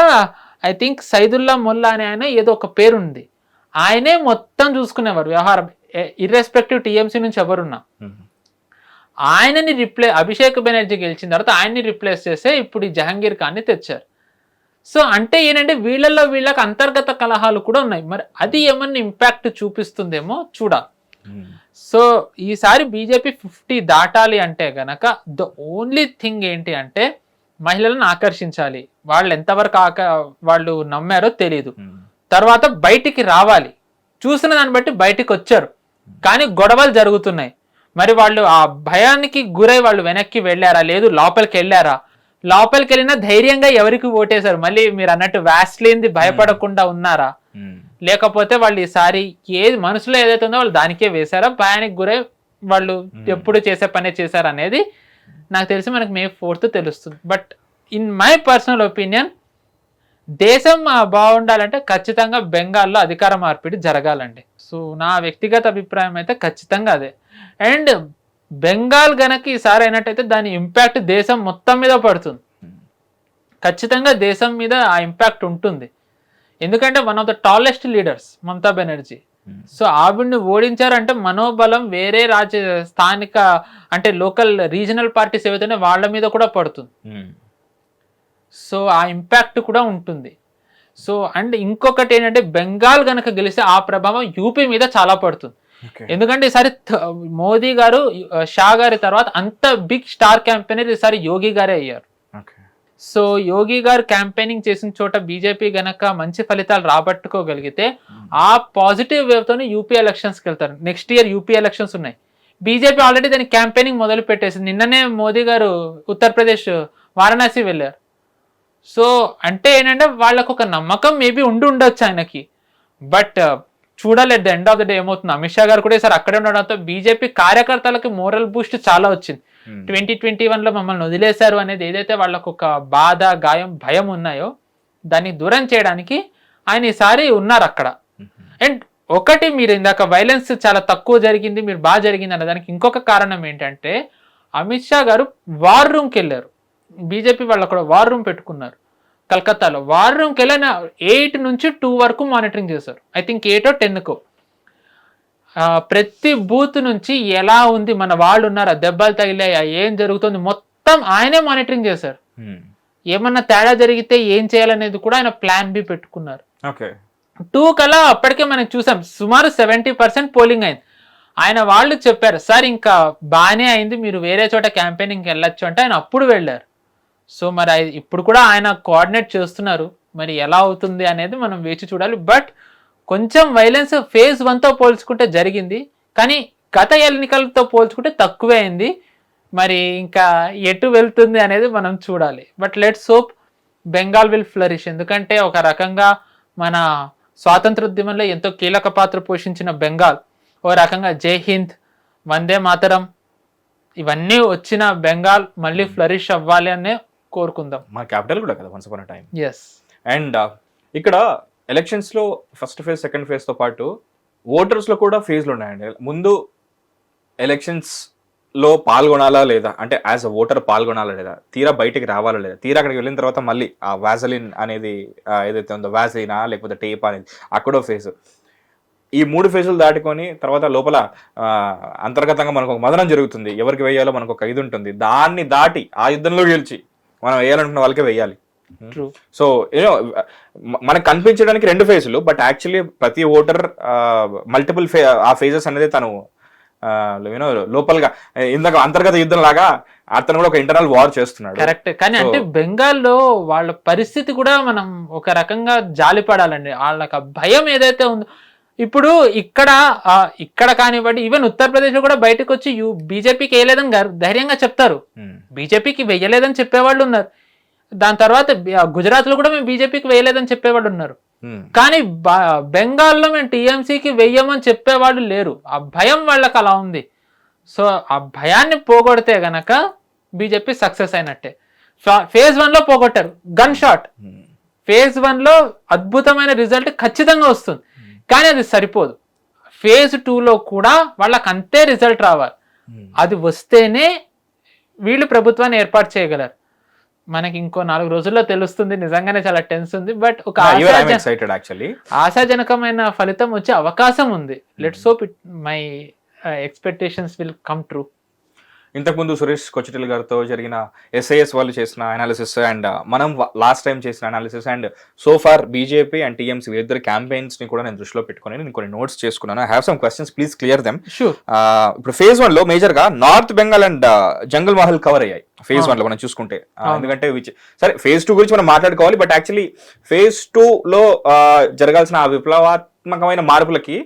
Speaker 1: ఐ థింక్ సైదుల్లా మొల్లా అనే ఆయన ఏదో ఒక పేరుంది, ఆయనే మొత్తం చూసుకునేవారు వ్యవహారం, ఇర్రెస్పెక్టివ్ టీఎంసీ నుంచి ఎవరున్నా. ఆయనని అభిషేక్ బెనర్జీ గెలిచిన తర్వాత ఆయన్ని రిప్లేస్ చేస్తే ఇప్పుడు ఈ జహంగీర్ ఖాన్ని తెచ్చారు. సో అంటే ఏంటంటే వీళ్ళకి అంతర్గత కలహాలు కూడా ఉన్నాయి. మరి అది ఏమన్నా ఇంపాక్ట్ చూపిస్తుందేమో చూడాలి. సో ఈసారి బీజేపీ 50 దాటాలి అంటే గనక ద ఓన్లీ థింగ్ ఏంటి అంటే మహిళలను ఆకర్షించాలి. వాళ్ళు ఎంతవరకు వాళ్ళు నమ్మారో తెలీదు. తర్వాత బయటికి రావాలి, చూసిన దాన్ని బట్టి బయటికి వచ్చారు, కానీ గొడవలు జరుగుతున్నాయి. మరి వాళ్ళు ఆ భయానికి గురై వాళ్ళు వెనక్కి వెళ్ళారా, లేదు లోపలికి వెళ్ళారా? లోపలికి వెళ్ళినా ధైర్యంగా ఎవరికి ఓటేశారు? మళ్ళీ మీరు అన్నట్టు వ్యాస్లిన్ది భయపడకుండా ఉన్నారా? లేకపోతే వాళ్ళు ఈసారి ఏది మనసులో ఏదైతే ఉందో వాళ్ళు దానికే వేశారా? భయానికి గురై వాళ్ళు ఎప్పుడు చేసే పనే చేశారు అనేది నాకు తెలిసి మనకి May 4th తెలుస్తుంది. But in my personal opinion దేశం బాగుండాలంటే ఖచ్చితంగా బెంగాల్లో అధికార మార్పిడి జరగాలండి. సో నా వ్యక్తిగత అభిప్రాయం అయితే ఖచ్చితంగా అదే. అండ్ బెంగాల్ గనక ఈసారి అయినట్టయితే దాని ఇంపాక్ట్ దేశం మొత్తం మీద పడుతుంది. ఖచ్చితంగా దేశం మీద ఆ ఇంపాక్ట్ ఉంటుంది. ఎందుకంటే one of the tallest leaders Mamata Banerjee. So ఆవిడ్ని ఓడించారంటే మనోబలం వేరే స్థానిక అంటే లోకల్ రీజనల్ పార్టీస్ ఏవైతే వాళ్ళ మీద కూడా పడుతుంది. సో ఆ ఇంపాక్ట్ కూడా ఉంటుంది. సో అండ్ ఇంకొకటి ఏంటంటే బెంగాల్ గనక గెలిస్తే ఆ ప్రభావం యూపీ మీద చాలా పడుతుంది. ఎందుకంటే ఈసారి మోదీ గారు షా గారి తర్వాత అంత బిగ్ స్టార్ క్యాంపెయినర్ ఈసారి యోగి గారే అయ్యారు. సో యోగి గారు క్యాంపెయినింగ్ చేసిన చోట బీజేపీ గనక మంచి ఫలితాలు రాబట్టుకోగలిగితే ఆ పాజిటివ్ వేవ్ తోనే యూపీ ఎలక్షన్స్కి వెళ్తారు. నెక్స్ట్ ఇయర్ యూపీ ఎలక్షన్స్ ఉన్నాయి. బీజేపీ ఆల్రెడీ దాని క్యాంపెయినింగ్ మొదలు పెట్టేసింది. నిన్ననే మోదీ గారు ఉత్తరప్రదేశ్ వారణాసి వెళ్ళారు. సో అంటే ఏంటంటే వాళ్ళకు ఒక నమ్మకం మేబీ ఉండొచ్చు ఆయనకి. బట్ చూడాలి at the end of the day ఏమవుతుంది. అమిత్ షా గారు కూడా సార్ అక్కడే ఉండడంతో బీజేపీ కార్యకర్తలకి మోరల్ బూస్ట్ చాలా వచ్చింది. 2021లో మమ్మల్ని వదిలేశారు అనేది ఏదైతే వాళ్ళకు ఒక బాధ, గాయం, భయం ఉన్నాయో దాన్ని దూరం చేయడానికి ఆయన ఈసారి ఉన్నారు అక్కడ. అండ్ ఒకటి మీరు ఇందాక వైలెన్స్ చాలా తక్కువ జరిగింది, మీరు బాగా జరిగింది అన్న దానికి ఇంకొక కారణం ఏంటంటే అమిత్ షా గారు వార్ రూమ్కి వెళ్ళారు. బీజేపీ వాళ్ళు అక్కడ వార్ రూమ్ పెట్టుకున్నారు కలకత్తాలో. వార్ రూమ్కి వెళ్ళిన 8 నుంచి 2 వరకు మానిటరింగ్ చేశారు. ఐ థింక్ 8 or 10 ప్రతి బూత్ నుంచి ఎలా ఉంది, మన వాళ్ళు ఉన్నారా, దెబ్బలు తగిలాయా, ఏం జరుగుతుంది మొత్తం ఆయనే మానిటరింగ్ చేశారు. ఏమన్నా తేడా జరిగితే ఏం చేయాలనేది కూడా ఆయన ప్లాన్ బి పెట్టుకున్నారు. 2 కల్లా అప్పటికే మనం చూసాం సుమారు 70% పోలింగ్ అయింది. ఆయన వాళ్ళు చెప్పారు సార్ ఇంకా బాగానే అయింది, మీరు వేరే చోట క్యాంపెయినింగ్కి వెళ్ళొచ్చు అంటే ఆయన అప్పుడు వెళ్ళారు. సో మరి ఇప్పుడు కూడా ఆయన కోఆర్డినేట్ చేస్తున్నారు. మరి ఎలా అవుతుంది అనేది మనం వేచి చూడాలి. బట్ కొంచెం వైలెన్స్ phase 1తో పోల్చుకుంటే జరిగింది, కానీ గత ఎన్నికలతో పోల్చుకుంటే తక్కువే అయింది. మరి ఇంకా ఎటు వెళ్తుంది అనేది మనం చూడాలి. But let's hope Bengal will flourish. ఎందుకంటే ఒక రకంగా మన స్వాతంత్రోద్యమంలో ఎంతో కీలక పాత్ర పోషించిన బెంగాల్, ఓ రకంగా జై హింద్, వందే మాతరం ఇవన్నీ వచ్చిన బెంగాల్ మళ్ళీ ఫ్లరిష్ అవ్వాలి అనే కోరుకుందాం.
Speaker 3: మా క్యాపిటల్ కూడా కదా once upon a time.
Speaker 1: Yes.
Speaker 3: And ఇక్కడ ఎలక్షన్స్లో ఫస్ట్ ఫేజ్, సెకండ్ ఫేజ్తో పాటు ఓటర్స్లో కూడా ఫేజ్లు ఉన్నాయండి. ముందు ఎలక్షన్స్లో పాల్గొనాలా లేదా, అంటే యాజ్ అ ఓటర్ పాల్గొనాలా లేదా, తీరా బయటికి రావాలా లేదా, తీరా అక్కడికి వెళ్ళిన తర్వాత మళ్ళీ ఆ వ్యాజలిన్ అనేది ఏదైతే ఉందో వ్యాజలినా లేకపోతే టేప్ అనేది అక్కడో ఫేజ్. ఈ 3 ఫేజులు దాటుకొని తర్వాత లోపల అంతర్గతంగా మనకు ఒక మదనం జరుగుతుంది. ఎవరికి వేయాలో మనకు ఒక ఇది ఉంటుంది. దాన్ని దాటి ఆ యుద్ధంలో గెలిచి మనం వేయాలనుకున్న వాళ్ళకే వేయాలి. సో యూనో మనకు కనిపించడానికి 2 ఫేజులు, బట్ యాక్చువల్లీ ప్రతి ఓటర్ మల్టిపుల్ ఆ ఫేజెస్ అనేది తను యూనో లోపలగా ఇందాక అంతర్గత యుద్ధం లాగా అతను కూడా ఒక ఇంటర్నల్ వార్ చేస్తున్నాడు.
Speaker 1: కరెక్ట్. కానీ అంటే బెంగాల్లో వాళ్ళ పరిస్థితి కూడా మనం ఒక రకంగా జాలిపడాలండి. వాళ్ళకి ఆ భయం ఏదైతే ఉందో ఇప్పుడు ఇక్కడ కానివ్వండి, ఈవెన్ ఉత్తరప్రదేశ్ లో కూడా బయటకు వచ్చి బీజేపీకి వేయలేదని ధైర్యంగా చెప్తారు, బీజేపీకి వేయలేదని చెప్పేవాళ్ళు ఉన్నారు. దాని తర్వాత గుజరాత్ లో కూడా మేము బీజేపీకి వేయలేదని చెప్పేవాళ్ళు ఉన్నారు. కానీ బెంగాల్లో మేము టీఎంసీకి వెయ్యమని చెప్పేవాళ్ళు లేరు. ఆ భయం వాళ్ళకి అలా ఉంది. సో ఆ భయాన్ని పోగొడితే గనక బీజేపీ సక్సెస్ అయినట్టే. ఫేజ్ 1 లో పోగొట్టారు, గన్ షాట్. ఫేజ్ 1 లో అద్భుతమైన రిజల్ట్ ఖచ్చితంగా వస్తుంది, కానీ అది సరిపోదు. ఫేజ్ 2లో కూడా వాళ్ళకి అంతే రిజల్ట్ రావాలి. అది వస్తేనే వీళ్ళు ప్రభుత్వాన్ని ఏర్పాటు చేయగలరు. మనకి ఇంకో 4 రోజుల్లో తెలుస్తుంది. నిజంగానే చాలా టెన్స్ ఉంది, బట్ ఒక ఆశాజనకమైన ఫలితం వచ్చే అవకాశం ఉంది. Let's hope my expectations will come true.
Speaker 3: ఇంతకుముందు సురేష్ కొచ్చిటిల్ గారితో జరిగిన SIS వాళ్ళు చేసిన అనాలిసిస్ అండ్ మనం లాస్ట్ టైం చేసిన analysis and so far BJP and TMC ఇద్దరు క్యాంపెయిన్స్ ని కూడా నేను దృష్టిలో పెట్టుకుని నేను కొన్ని నోట్స్ చేసుకున్నాను. I have some questions, please clear them. ఇప్పుడు ఫేజ్ 1 లో మేజర్ గా north Bengal and Jangal Mahal cover అయ్యాయి ఫేజ్ 1 లో మనం చూసుకుంటే. ఎందుకంటే సరే ఫేజ్ 2 గురించి మనం మాట్లాడుకోవాలి, బట్ యాక్చువల్లీ ఫేజ్ 2 లో జరగాల్సిన ఆ విప్లవాత్మకమైన మార్పులకి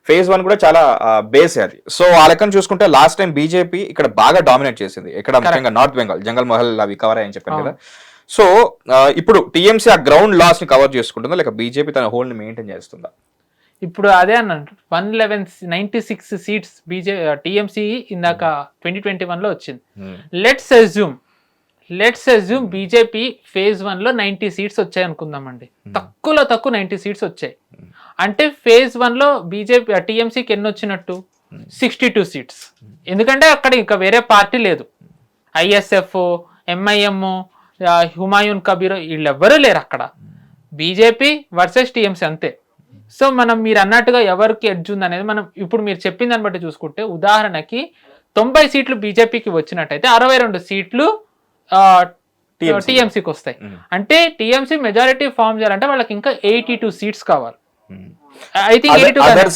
Speaker 3: ఫేజ్ 1 కూడా చాలా బేస్ అది. సో ఆ లెక్కను చూసుకుంటే లాస్ట్ టైం బీజేపీ ఇక్కడ బాగా డామినేట్ చేసింది, ఇక్కడ ముఖ్యంగా నార్త్ బెంగాల్ జంగల్ మహల్ అవి కవర్ అయ్యని చెప్పాను కదా. సో ఇప్పుడు టీఎంసీ ఆ గ్రౌండ్ లాస్ ని కవర్ చేసుకుంటుందా, లేక బీజేపీ తన హోల్డ్ ని మెయింటైన్ చేస్తుందా?
Speaker 1: ఇప్పుడు అదే అన్నట్టు 196 సీట్స్ టీఎంసీ ఇందాక 2021 లో వచ్చింది. లెట్స్ అజ్యూమ్ బీజేపీ ఫేజ్ 1 లో 90 సీట్స్ వచ్చాయి అనుకుందామండి. తక్కువలో తక్కువ 90 సీట్స్ వచ్చాయి అంటే ఫేజ్ 1 లో బీజేపీ టీఎంసీకి ఎన్ని వచ్చినట్టు 62 సీట్స్. ఎందుకంటే అక్కడ ఇంకా వేరే పార్టీ లేదు. ISF, MIM, హుమాయూన్ కబీర్ వీళ్ళెవ్వరూ లేరు అక్కడ. బీజేపీ వర్సెస్ టీఎంసీ అంతే. సో మీరు అన్నట్టుగా ఎవరికి ఎడ్జ్ ఉంది అనేది మనం ఇప్పుడు మీరు చెప్పిన దాన్ని బట్టి చూసుకుంటే, ఉదాహరణకి 90 సీట్లు బీజేపీకి వచ్చినట్టయితే 62 సీట్లు టీఎంసీకి వస్తాయి. అంటే టీఎంసీ మెజారిటీ ఫామ్ చేయాలంటే వాళ్ళకి ఇంకా 82 సీట్స్ కావాలి. ఐ థింక్ 82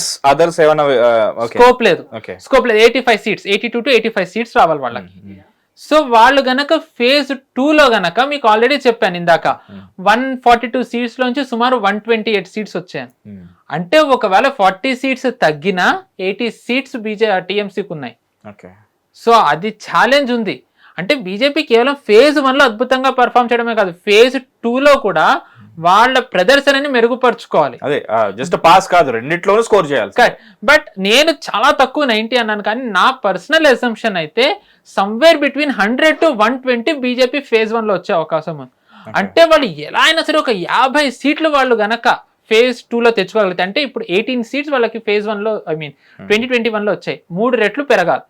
Speaker 1: స్కోప్ లేదు 85 సీట్స్, 82 to 85 సీట్స్ రావాలి వాళ్ళకి. సో వాళ్ళు గనక ఫేజ్ 2 లో గనక మీకు ఆల్రెడీ చెప్పాను ఇందాక 142 సీట్స్ లోంచి సుమారు 128 సీట్స్ వచ్చాయి. అంటే ఒకవేళ 40 సీట్స్ తగ్గినా 80 సీట్స్ టీఎంసీకి ఉన్నాయి. సో అది ఛాలెంజ్ ఉంది. అంటే బీజేపీ కేవలం ఫేజ్ 1 లో అద్భుతంగా పర్ఫామ్ చేయడమే కాదు, ఫేజ్ 2 లో కూడా వాళ్ళ ప్రదర్శనని మెరుగుపరుచుకోవాలి.
Speaker 3: అదే జస్ట్ పాస్ కాదు, రెండిట్లోనూ స్కోర్ చేయాలి.
Speaker 1: బట్ నేను చాలా తక్కువ 90 అన్నాను, కానీ నా పర్సనల్ అసంప్షన్ అయితే somewhere between 100 to 120 BJP phase 1 లో వచ్చే అవకాశం ఉంది. అంటే వాళ్ళు ఎలా అయినా సరే ఒక 50 సీట్లు వాళ్ళు గనక ఫేజ్ 2 లో తెచ్చుకోగలిగితే, అంటే ఇప్పుడు 18 సీట్స్ వాళ్ళకి ఫేజ్ 1 లో 2021 లో వచ్చాయి, 3 రెట్లు పెరగాలి.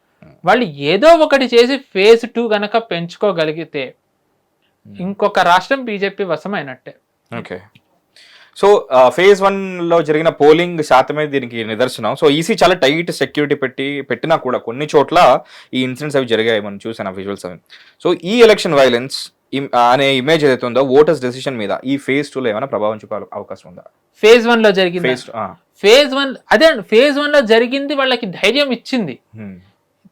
Speaker 1: వాళ్ళు ఏదో ఒకటి చేసి ఫేజ్ 2 గనక పెంచుకోగలిగితే ఇంకొక రాష్ట్రం బీజేపీ వశమైనట్టే.
Speaker 3: ఓకే. సో ఫేజ్ 1 లో జరిగిన పోలింగ్ శాతమే దీనికి నిదర్శనం. సో ఈసీ చాలా టైట్ సెక్యూరిటీ పెట్టినా కూడా కొన్ని చోట్ల ఈ ఇన్సిడెంట్స్ అవి జరిగాయి, మనం చూసాను విజువల్స్ అవి. సో ఈ ఎలక్షన్ వైలెన్స్ అనే ఇమేజ్ ఏదైతే ఉందో ఓటర్స్ డెసిషన్ మీద ఈ ఫేజ్ 2 లో ఏమైనా ప్రభావం చూపే అవకాశం ఉందా?
Speaker 1: ఫేజ్ 1 లో జరిగింది, ఫేజ్ 1 లో జరిగింది వాళ్ళకి ధైర్యం ఇచ్చింది,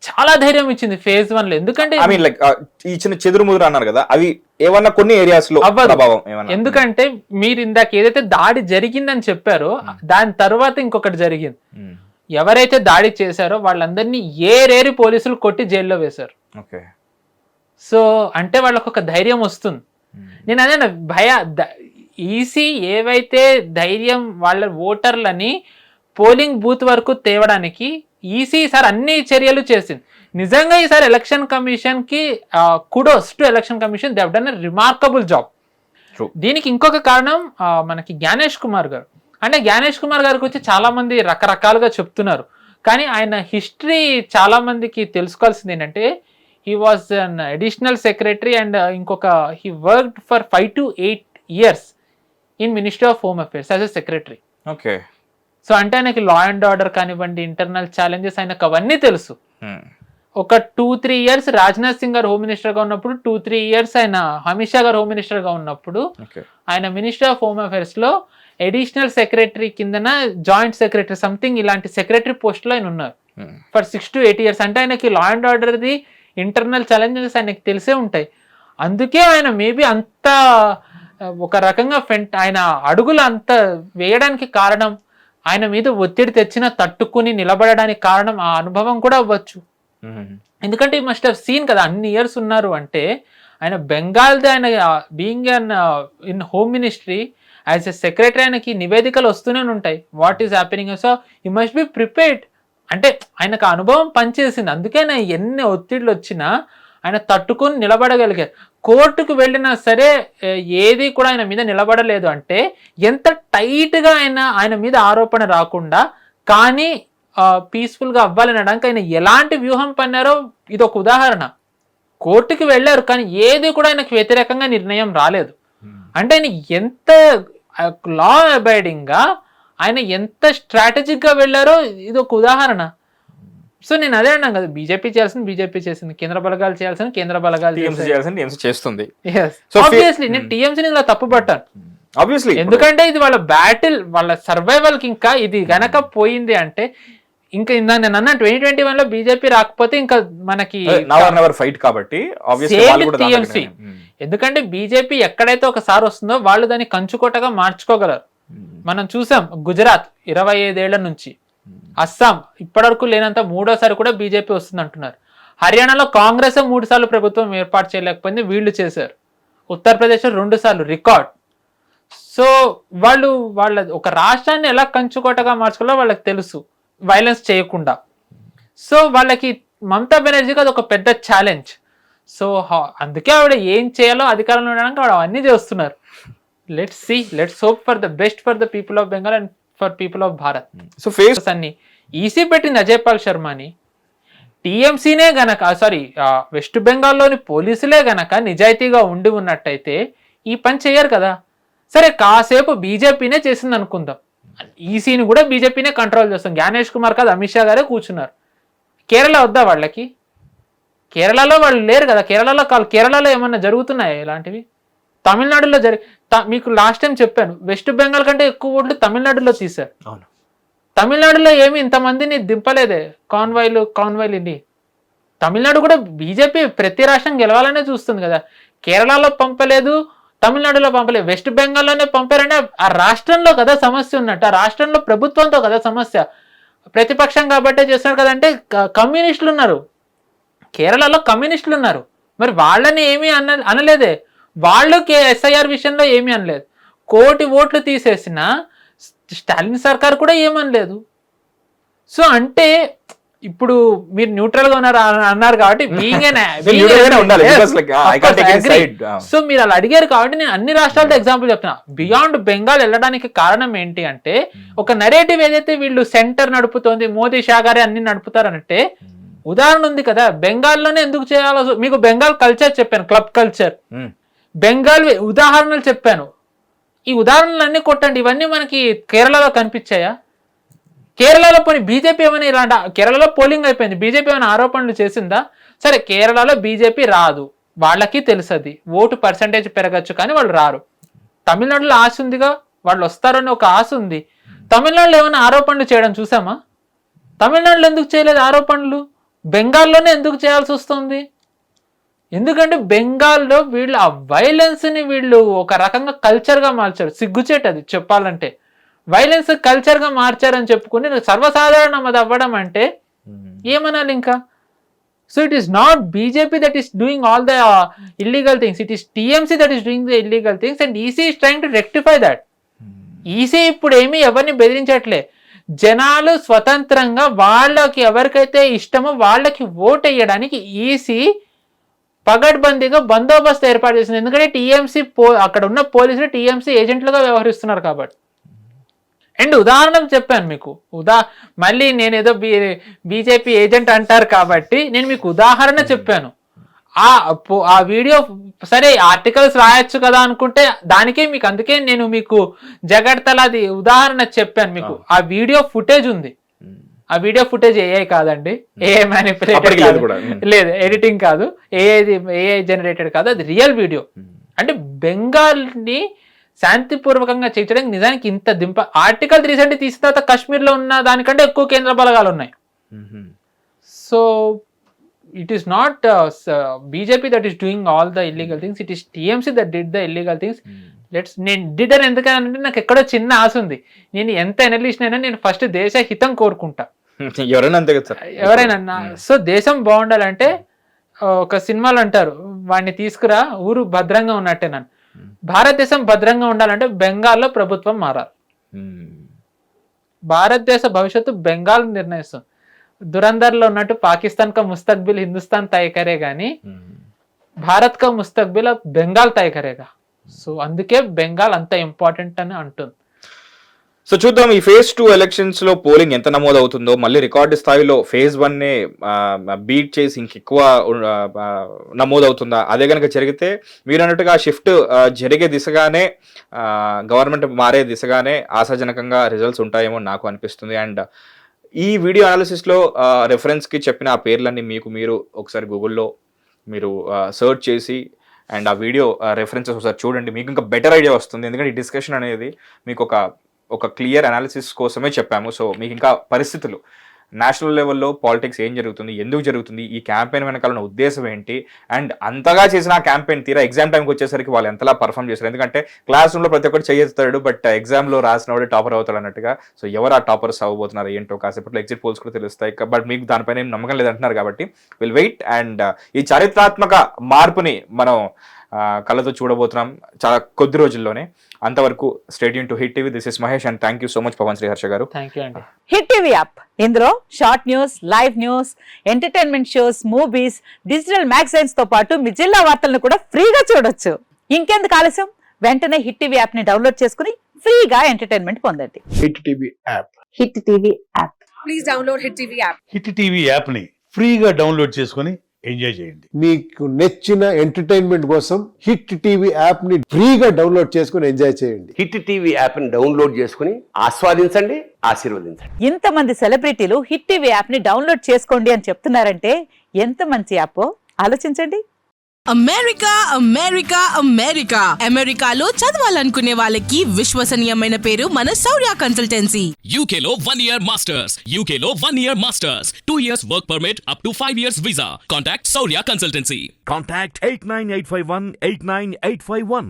Speaker 1: చాలా ధైర్యం ఇచ్చింది ఫేజ్ 1 లో. ఎందుకంటే
Speaker 3: ఐ మీన్ లైక్ ఈ చిన్న చెదురు ముదురు అన్నారు కదా, అవి ఏమన్నా కొన్ని ఏరియాస్ లో ప్రభావం ఏమన్నా?
Speaker 1: ఎందుకంటే మీరు ఇందాక ఏదైతే దాడి జరిగిందని చెప్పారో దాని తర్వాత ఇంకొకటి జరిగింది. ఎవరైతే దాడి చేశారో వాళ్ళందరినీ ఏరేరి పోలీసులు కొట్టి జైల్లో వేశారు. సో అంటే వాళ్ళకు ఒక ధైర్యం వస్తుంది. నేను అదే ఈసీ ఏవైతే ధైర్యం వాళ్ళ ఓటర్లని పోలింగ్ బూత్ వరకు తేవడానికి ఈసీ ఈసారి అన్ని చర్యలు చేసింది. నిజంగా ఈసారి ఎలక్షన్ కమిషన్ కి kudos to election commission, they have done a remarkable job. దీనికి ఇంకొక కారణం మనకి జ్ఞానేష్ కుమార్ గారు. అంటే జ్ఞానేష్ కుమార్ గారి గురించి చాలా మంది రకరకాలుగా చెప్తున్నారు, కానీ ఆయన హిస్టరీ చాలా మందికి తెలుసుకోవాల్సింది ఏంటంటే, he was an additional secretary and he worked for 5 to 8 years in ministry of home affairs as a secretary.
Speaker 3: Okay.
Speaker 1: So అంటే ఆయనకి లా అండ్ ఆర్డర్ కానివ్వండి, ఇంటర్నల్ ఛాలెంజెస్ ఆయనకు అవన్నీ తెలుసు. ఒక 2-3 years రాజ్నాథ్ సింగ్ గారు హోమ్ మినిస్టర్ గా ఉన్నప్పుడు, 2-3 years ఆయన అమిత్ షా గారు హోమ్ మినిస్టర్ గా ఉన్నప్పుడు ఆయన మినిస్ట్రీ ఆఫ్ హోమ్ అఫేర్స్ లో అడిషనల్ సెక్రటరీ కిందన జాయింట్ సెక్రటరీ సంథింగ్ ఇలాంటి సెక్రటరీ పోస్ట్ లో ఆయన ఉన్నారు. For 6 to 8 years. అంటే ఆయనకి లా అండ్ ఆర్డర్ది ఇంటర్నల్ ఛాలెంజెస్ ఆయనకి తెలిసే ఉంటాయి. అందుకే ఆయన మేబీ అంత ఒక రకంగా ఆయన అడుగులు అంత వేయడానికి కారణం, ఆయన మీద ఒత్తిడి తెచ్చిన తట్టుకుని నిలబడడానికి కారణం ఆ అనుభవం కూడా అవ్వచ్చు. ఎందుకంటే ఈ మస్ట్ హావ్ సీన్ కదా, అన్ని ఇయర్స్ ఉన్నారు అంటే ఆయన బెంగాల్ది, ఆయన being in home ministry as a secretary ఆయనకి నివేదికలు వస్తూనే ఉంటాయి what is happening. So you must be prepared. అంటే ఆయనకు అనుభవం పనిచేసింది, అందుకే ఆయన ఎన్ని ఒత్తిళ్ళు వచ్చినా ఆయన తట్టుకొని నిలబడగలిగారు. కోర్టుకు వెళ్ళినా సరే ఏది కూడా ఆయన మీద నిలబడలేదు. అంటే ఎంత టైట్గా ఆయన మీద ఆరోపణ రాకుండా కానీ పీస్ఫుల్గా అవ్వాలనడానికి ఆయన ఎలాంటి వ్యూహం పన్నారో ఇది ఒక ఉదాహరణ. కోర్టుకి వెళ్ళారు కానీ ఏది కూడా ఆయనకు వ్యతిరేకంగా నిర్ణయం రాలేదు. అంటే ఆయన ఎంత లా అబైడింగ్గా, ఆయన ఎంత స్ట్రాటజిక్గా వెళ్ళారో ఇది ఒక ఉదాహరణ. సో నేను అదే అన్నాను కదా, బీజేపీ చేసింది, కేంద్ర బలగాలు చేయాల్సింది కేంద్ర బలగాలు
Speaker 3: చేస్తుంది.
Speaker 1: ఆబ్వియస్లీ నేను టీఎంసీని ఇలా తప్పు పట్టాను,
Speaker 3: ఆబ్వియస్లీ.
Speaker 1: ఎందుకంటే ఇది వాళ్ళ బ్యాటిల్, వాళ్ళ సర్వైవల్ కి ఇంకా ఇది గనక పోయింది అంటే ఇంకా నేను అన్నా 2021 బీజేపీ రాకపోతే ఇంకా మనకి
Speaker 3: ఫైట్ కాబట్టి
Speaker 1: టీఎంసీ. ఎందుకంటే బీజేపీ ఎక్కడైతే ఒకసారి వస్తుందో వాళ్ళు దాన్ని కంచుకోటగా మార్చుకోగలరు. మనం చూసాం గుజరాత్ 25 ఏళ్ల నుంచి, అస్సాం ఇప్పటివరకు లేనంత 3వ సారి కూడా బీజేపీ వస్తుంది అంటున్నారు. హర్యానాలో కాంగ్రెస్ 3 సార్లు ప్రభుత్వం ఏర్పాటు చేయలేకపోయింది, వీళ్ళు చేశారు. ఉత్తరప్రదేశ్లో 2 సార్లు రికార్డ్. సో వాళ్ళ ఒక రాష్ట్రాన్ని ఎలా కంచుకోటగా మార్చుకోవాలో వాళ్ళకి తెలుసు, వైలెన్స్ చేయకుండా. సో వాళ్ళకి మమతా బెనర్జీకి అది ఒక పెద్ద ఛాలెంజ్. సో అందుకే ఆవిడ ఏం చేయాలో అధికారంలో ఉండడానికి ఆవిడ అవన్నీ చేస్తున్నారు. Let's hope for the best for the people of Bengal and for people of Bharat. So face అన్ని ఈసీ పెట్టింది అజయ్ పాల్ శర్మని. టీఎంసీనే గనక వెస్ట్ బెంగాల్లోని పోలీసులే గనక నిజాయితీగా ఉండి ఉన్నట్టయితే ఈ పని చేయరు కదా. సరే కాసేపు బీజేపీనే చేసింది అనుకుందాం, ఈసీని కూడా బీజేపీనే కంట్రోల్ చేస్తాం. జ్ఞానేష్ కుమార్ కాదు అమిత్ షా గారే కూర్చున్నారు. కేరళ వద్దా వాళ్ళకి? కేరళలో వాళ్ళు లేరు కదా. కేరళలో ఏమన్నా జరుగుతున్నాయా ఇలాంటివి? తమిళనాడులో మీకు లాస్ట్ టైం చెప్పాను, వెస్ట్ బెంగాల్ కంటే ఎక్కువ ఓట్లు తమిళనాడులో తీశారు. తమిళనాడులో ఏమి ఇంతమందిని దింపలేదే కాన్వాయ్లు ఇన్ని. తమిళనాడు కూడా బీజేపీ ప్రతి రాష్ట్రం గెలవాలనే చూస్తుంది కదా. కేరళలో పంపలేదు, తమిళనాడులో పంపలేదు, వెస్ట్ బెంగాల్లోనే పంపారంటే ఆ రాష్ట్రంలో కదా సమస్య ఉన్నట్టు, ఆ రాష్ట్రంలో ప్రభుత్వంతో కదా సమస్య. ప్రతిపక్షం కాబట్టే చేస్తున్నారు కదంటే కమ్యూనిస్టులు ఉన్నారు కేరళలో, కమ్యూనిస్టులు ఉన్నారు. మరి వాళ్ళని ఏమీ అనలేదే, వాళ్ళకి ఎస్ఐఆర్ విషయంలో ఏమీ అనలేదు. 1 కోటి ఓట్లు తీసేసిన స్టాలిన్ సర్కార్ కూడా ఏమనలేదు. సో అంటే ఇప్పుడు మీరు న్యూట్రల్ గా అన్నారు కాబట్టి సో మీరు అలా అడిగారు కాబట్టి నేను అన్ని రాష్ట్రాలతో ఎగ్జాంపుల్ చెప్తున్నా. బియాండ్ బెంగాల్ వెళ్ళడానికి కారణం ఏంటి అంటే ఒక నెరేటివ్ ఏదైతే వీళ్ళు సెంటర్ నడుపుతోంది, మోదీ షా గారే అన్ని నడుపుతారంటే ఉదాహరణ ఉంది కదా. బెంగాల్లోనే ఎందుకు చేయాలో మీకు బెంగాల్ కల్చర్ చెప్పాను, క్లబ్ కల్చర్, బెంగాల్ ఉదాహరణలు చెప్పాను. ఈ ఉదాహరణలన్నీ కొట్టండి, ఇవన్నీ మనకి కేరళలో కనిపించాయా? కేరళలో పోనీ బీజేపీ ఏమైనా ఇలాంటి, కేరళలో పోలింగ్ అయిపోయింది, బీజేపీ ఏమైనా ఆరోపణలు చేసిందా? సరే కేరళలో బీజేపీ రాదు, వాళ్ళకి తెలుసది, ఓటు పర్సంటేజ్ పెరగచ్చు కానీ వాళ్ళు రారు. తమిళనాడులో ఆశ ఉందిగా, వాళ్ళు వస్తారని ఒక ఆశ ఉంది. తమిళనాడులో ఏమైనా ఆరోపణలు చేయడం చూసామా? తమిళనాడులో ఎందుకు చేయలేదు ఆరోపణలు? బెంగాల్లోనే ఎందుకు చేయాల్సి వస్తుంది? ఎందుకంటే బెంగాల్లో వీళ్ళు ఆ వైలెన్స్ని వీళ్ళు ఒక రకంగా కల్చర్గా మార్చారు. సిగ్గుచేట అది చెప్పాలంటే, వైలెన్స్ కల్చర్గా మార్చారని చెప్పుకుని సర్వసాధారణం అది అవ్వడం అంటే ఏమనాలి ఇంకా? So it is not BJP that is doing all the illegal things, it is TMC that is doing the illegal things and EC is trying to rectify that. EC ఇప్పుడు ఏమీ ఎవరిని బెదిరించట్లే, జనాలు స్వతంత్రంగా వాళ్ళకి ఎవరికైతే ఇష్టమో వాళ్ళకి ఓట్ వేయడానికి ఈసీ పగడ్బందీగా బందోబస్తు ఏర్పాటు చేసింది. ఎందుకంటే టీఎంసీ అక్కడ ఉన్న పోలీసులు టీఎంసీ ఏజెంట్లుగా వ్యవహరిస్తున్నారు కాబట్టి. అండ్ ఉదాహరణ చెప్పాను మీకు, మళ్ళీ నేను ఏదో బీజేపీ ఏజెంట్ అంటారు కాబట్టి నేను మీకు ఉదాహరణ చెప్పాను. ఆ వీడియో సరే ఆర్టికల్స్ రాయొచ్చు కదా అనుకుంటే దానికే మీకు, అందుకే నేను మీకు జగడ్తలాది ఉదాహరణ చెప్పాను మీకు. ఆ వీడియో ఫుటేజ్ ఉంది, ఆ వీడియో ఫుటేజ్ ఏఐ కాదండి, ఏఐ మ్యానిపులేటెడ్ లేదు, ఎడిటింగ్ కాదు, ఏఐ జనరేటెడ్ కాదు, అది రియల్ వీడియో. అంటే బెంగాల్ని శాంతిపూర్వకంగా చేయడానికి నిజానికి ఇంత ఆర్టికల్ 370 తీసిన తర్వాత కాశ్మీర్లో ఉన్న దానికంటే ఎక్కువ కేంద్ర బలగాలు ఉన్నాయి. So it is not BJP that is doing all the illegal things. It is TMC that did the illegal things. నేను డిడ్ అని ఎందుకంటే నాకు ఎక్కడో చిన్న ఆశ ఉంది. నేను ఎంత ఎనలిస్ట్ అయినా నేను ఫస్ట్ దేశ హితం కోరుకుంటా. ఎవరైనా సో దేశం బాగుండాలంటే ఒక సినిమాలో అంటారు వాడిని తీసుకురా ఊరు భద్రంగా ఉన్నట్టే. నన్ను భారతదేశం భద్రంగా ఉండాలంటే బెంగాల్లో ప్రభుత్వం మారాలి. భారతదేశ భవిష్యత్తు బెంగాల్ నిర్ణయిస్తుంది. దురందర్లో ఉన్నట్టు పాకిస్తాన్ కా ముస్తక్బిల్ హిందుస్థాన్ తయ కరే గానీ భారత్ కా ముస్తక్బిల్ బెంగాల్ తయ కరేగా. సో అందుకే బెంగాల్ అంత ఇంపార్టెంట్ అని అంటుంది.
Speaker 3: సో చూద్దాం ఈ phase 2 ఎలక్షన్స్ లో పోలింగ్ ఎంత నమోదు అవుతుందో. మళ్ళీ రికార్డు స్థాయిలో phase 1 నే బీట్ చేసి ఇంకెక్కువ నమోదు అవుతుందా? అదే కనుక జరిగితే మీరు అన్నట్టుగా షిఫ్ట్ జరిగే దిశగానే గవర్నమెంట్ మారే దిశగానే ఆశాజనకంగా రిజల్ట్స్ ఉంటాయేమో నాకు అనిపిస్తుంది. అండ్ ఈ వీడియో అనాలిసిస్లో రెఫరెన్స్కి చెప్పిన ఆ పేర్లన్నీ మీరు ఒకసారి గూగుల్లో మీరు సర్చ్ చేసి అండ్ ఆ వీడియో రెఫరెన్సెస్ ఒకసారి చూడండి, మీకు ఇంకా బెటర్ ఐడియా వస్తుంది. ఎందుకంటే ఈ డిస్కషన్ అనేది మీకు ఒక క్లియర్ అనాలిసిస్ కోసమే చెప్పాము. సో మీకు ఇంకా పరిస్థితులు నేషనల్ లెవెల్లో పాలిటిక్స్ ఏం జరుగుతుంది, ఎందుకు జరుగుతుంది, ఈ క్యాంపెయిన్ వెనకాల ఉన్న ఉద్దేశం ఏంటి, అండ్ అంతగా చేసిన ఆ క్యాంపెయిన్ తీరా ఎగ్జామ్ టైంకి వచ్చేసరికి వాళ్ళు ఎంతలా పర్ఫామ్ చేశారు. ఎందుకంటే క్లాస్ రూమ్లో ప్రతి ఒక్కటి చేస్తాడు, బట్ ఎగ్జామ్లో రాసినవాడే టాపర్ అవుతాడు అన్నట్టుగా. సో ఎవరు ఆ టాపర్స్ అవ్వబోతున్నారు ఏంటో కాసేపట్లో ఎగ్జిట్ పోల్స్ కూడా తెలుస్తాయి. బట్ మీకు దానిపైన ఏం నమ్మకం లేదంటున్నారు కాబట్టి విల్ వెయిట్. అండ్ ఈ చారిత్రాత్మక మార్పుని మనం కళ్ళతో చూడబోతున్నాం చాలా కొద్ది రోజుల్లోనే. అంతవరకు స్టేట్ యూన్ to hit TV. This is Mahesh and thank you so much Pavan Sriharsha garu.
Speaker 1: Thank you అండి.
Speaker 4: హిట్ టీవీ యాప్, ఇందులో short news, live news, entertainment shows, movies, digital magazines తో పాటు మీ జిల్లా వార్తలను కూడా ఫ్రీగా చూడొచ్చు. ఇంకెందుకు ఆలస్యం, వెంటనే హిట్ టీవీ యాప్ ని డౌన్లోడ్ చేసుకుని ఫ్రీగా ఎంటర్టైన్మెంట్ పొందండి.
Speaker 5: Hit TV app.
Speaker 4: Hit TV app.
Speaker 6: Please download hit TV app.
Speaker 5: Hit TV app ని ఫ్రీగా డౌన్లోడ్ చేసుకొని ఎంజాయ్ చేయండి.
Speaker 7: మీకు నచ్చిన ఎంటర్టైన్మెంట్ కోసం హిట్ టీవీ యాప్ ని ఫ్రీగా డౌన్లోడ్ చేసుకుని ఎంజాయ్ చేయండి.
Speaker 8: హిట్ టీవీ యాప్ ని డౌన్లోడ్ చేసుకుని ఆస్వాదించండి, ఆశీర్వదించండి.
Speaker 4: ఇంతమంది సెలబ్రిటీలు హిట్ టీవీ యాప్ ని డౌన్లోడ్ చేసుకోండి అని చెప్తున్నారంటే ఎంత మంచి యాప్ ఆలోచించండి.
Speaker 6: అమెరికా అమెరికా అమెరికా అమెరికాలో చదవాలనుకునే వాళ్ళకి విశ్వసనీయమైన పేరు మన శౌర్య కన్సల్టెన్సీ.
Speaker 9: UK లో 1 year masters, UK లో 1 year masters, 2 years work permit up to 5 years visa. Contact Saurya Consultancy.
Speaker 10: Contact 89851 89851.